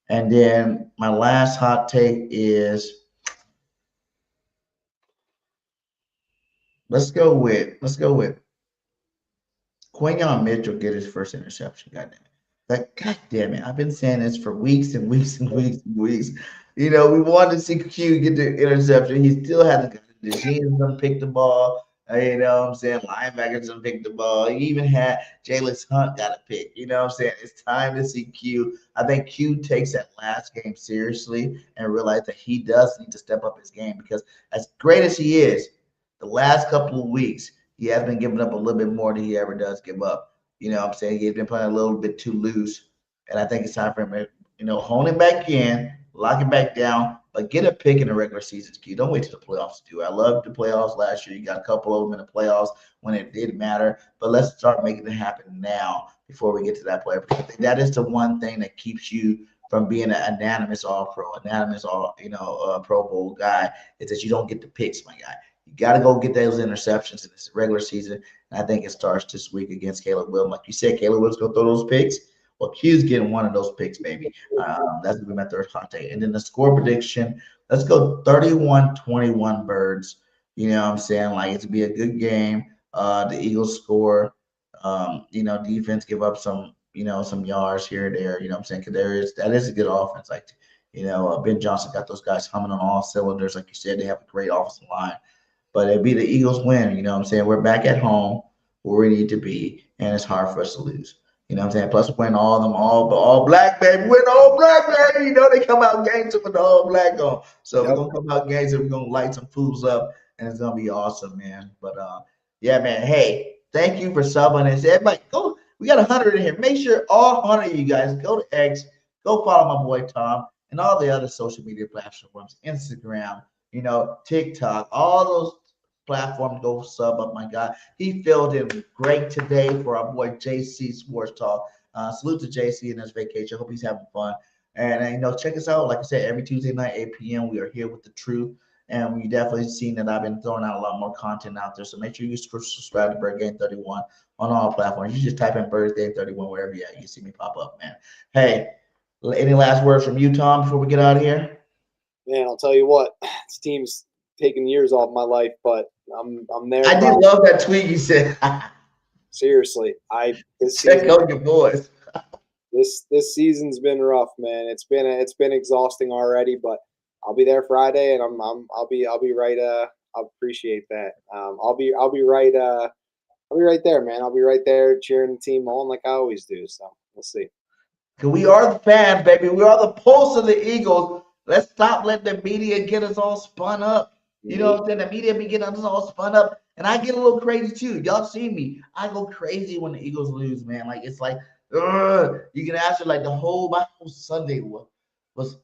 And then my last hot take is let's go with Quinyon Mitchell get his first interception. Goddamn it. Like, goddamn it. I've been saying this for weeks and weeks and weeks and weeks. We wanted to see Q get the interception. He still hasn't got it. The Gene doesn't pick the ball. You know what I'm saying? Linebackers doesn't pick the ball. He even had Jalen Hunt got a pick. You know what I'm saying? It's time to see Q. I think Q takes that last game seriously and realize that he does need to step up his game because as great as he is, the last couple of weeks, he has been giving up a little bit more than he ever does give up. You know what I'm saying? He's been playing a little bit too loose. And I think it's time for him to, hone it back in, lock it back down, but get a pick in the regular season. Don't wait till the playoffs to do it. I loved the playoffs last year. You got a couple of them in the playoffs when it did matter. But let's start making it happen now before we get to that player. That is the one thing that keeps you from being an unanimous All-Pro, Pro Bowl guy, is that you don't get the picks, my guy. You got to go get those interceptions in this regular season. And I think it starts this week against Caleb Williams. Like you said, Caleb Williams going to throw those picks. Well, Q's getting one of those picks, baby. That's going to be my third hot take. And then the score prediction, let's go 31-21 Birds. You know what I'm saying? Like, it's going to be a good game. The Eagles score. Defense give up some yards here and there. You know what I'm saying? Because that is a good offense. Like, Ben Johnson got those guys humming on all cylinders. Like you said, they have a great offensive line. But it'd be the Eagles win. You know what I'm saying? We're back at home where we need to be, and it's hard for us to lose. You know what I'm saying? Plus, we're all black, baby. We're all black, baby. They come out games with the all black on. So we're going to come out games and we're going to light some fools up, and it's going to be awesome, man. But, yeah, man, hey, thank you for subbing us. Everybody, go. We got 100 in here. Make sure all 100 of you guys go to X, go follow my boy Tom, and all the other social media platforms, Instagram, TikTok, all those platforms, go sub up, my guy. He filled in great today for our boy JC Sports Talk. Salute to JC in his vacation. Hope he's having fun. And check us out. Like I said, every Tuesday night, 8 p.m., we are here with the truth. And we definitely seen that I've been throwing out a lot more content out there. So make sure you subscribe to Bird Game 31 on all platforms. You just type in Bird Game 31 wherever you're at. You see me pop up, man. Hey, any last words from you, Tom, before we get out of here? Man, I'll tell you what. This team's taken years off my life, but I'm there. I did love that tweet you said. Seriously, check out your boys. This season's been rough, man. It's been exhausting already, but I'll be there Friday, and I'll be right. I'll appreciate that. I'll be right there, man. I'll be right there cheering the team on like I always do. So we'll see. We are the fans, baby. We are the pulse of the Eagles. Let's stop letting the media get us all spun up. You know what I'm saying? The media be getting us all spun up. And I get a little crazy too. Y'all see me. I go crazy when the Eagles lose, man. Like, it's like, you can ask her, like, my whole Sunday was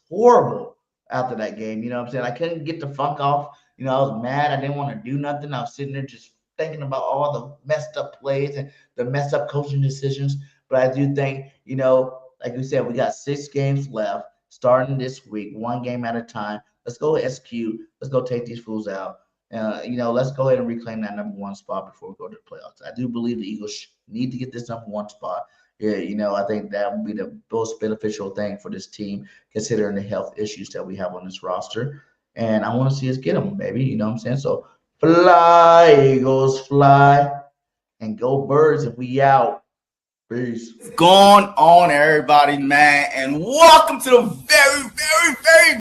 horrible after that game. You know what I'm saying? I couldn't get the funk off. I was mad. I didn't want to do nothing. I was sitting there just thinking about all the messed up plays and the messed up coaching decisions. But I do think, like we said, we got 6 games left starting this week, 1 game at a time. Let's go execute. Let's go take these fools out. Let's go ahead and reclaim that number 1 spot before we go to the playoffs. I do believe the Eagles need to get this number 1 spot. Yeah, I think that would be the most beneficial thing for this team, considering the health issues that we have on this roster. And I want to see us get them, baby. You know what I'm saying? So fly, Eagles, fly, and go Birds, and we out. Peace. Going on, everybody, man, and welcome to the very, very, very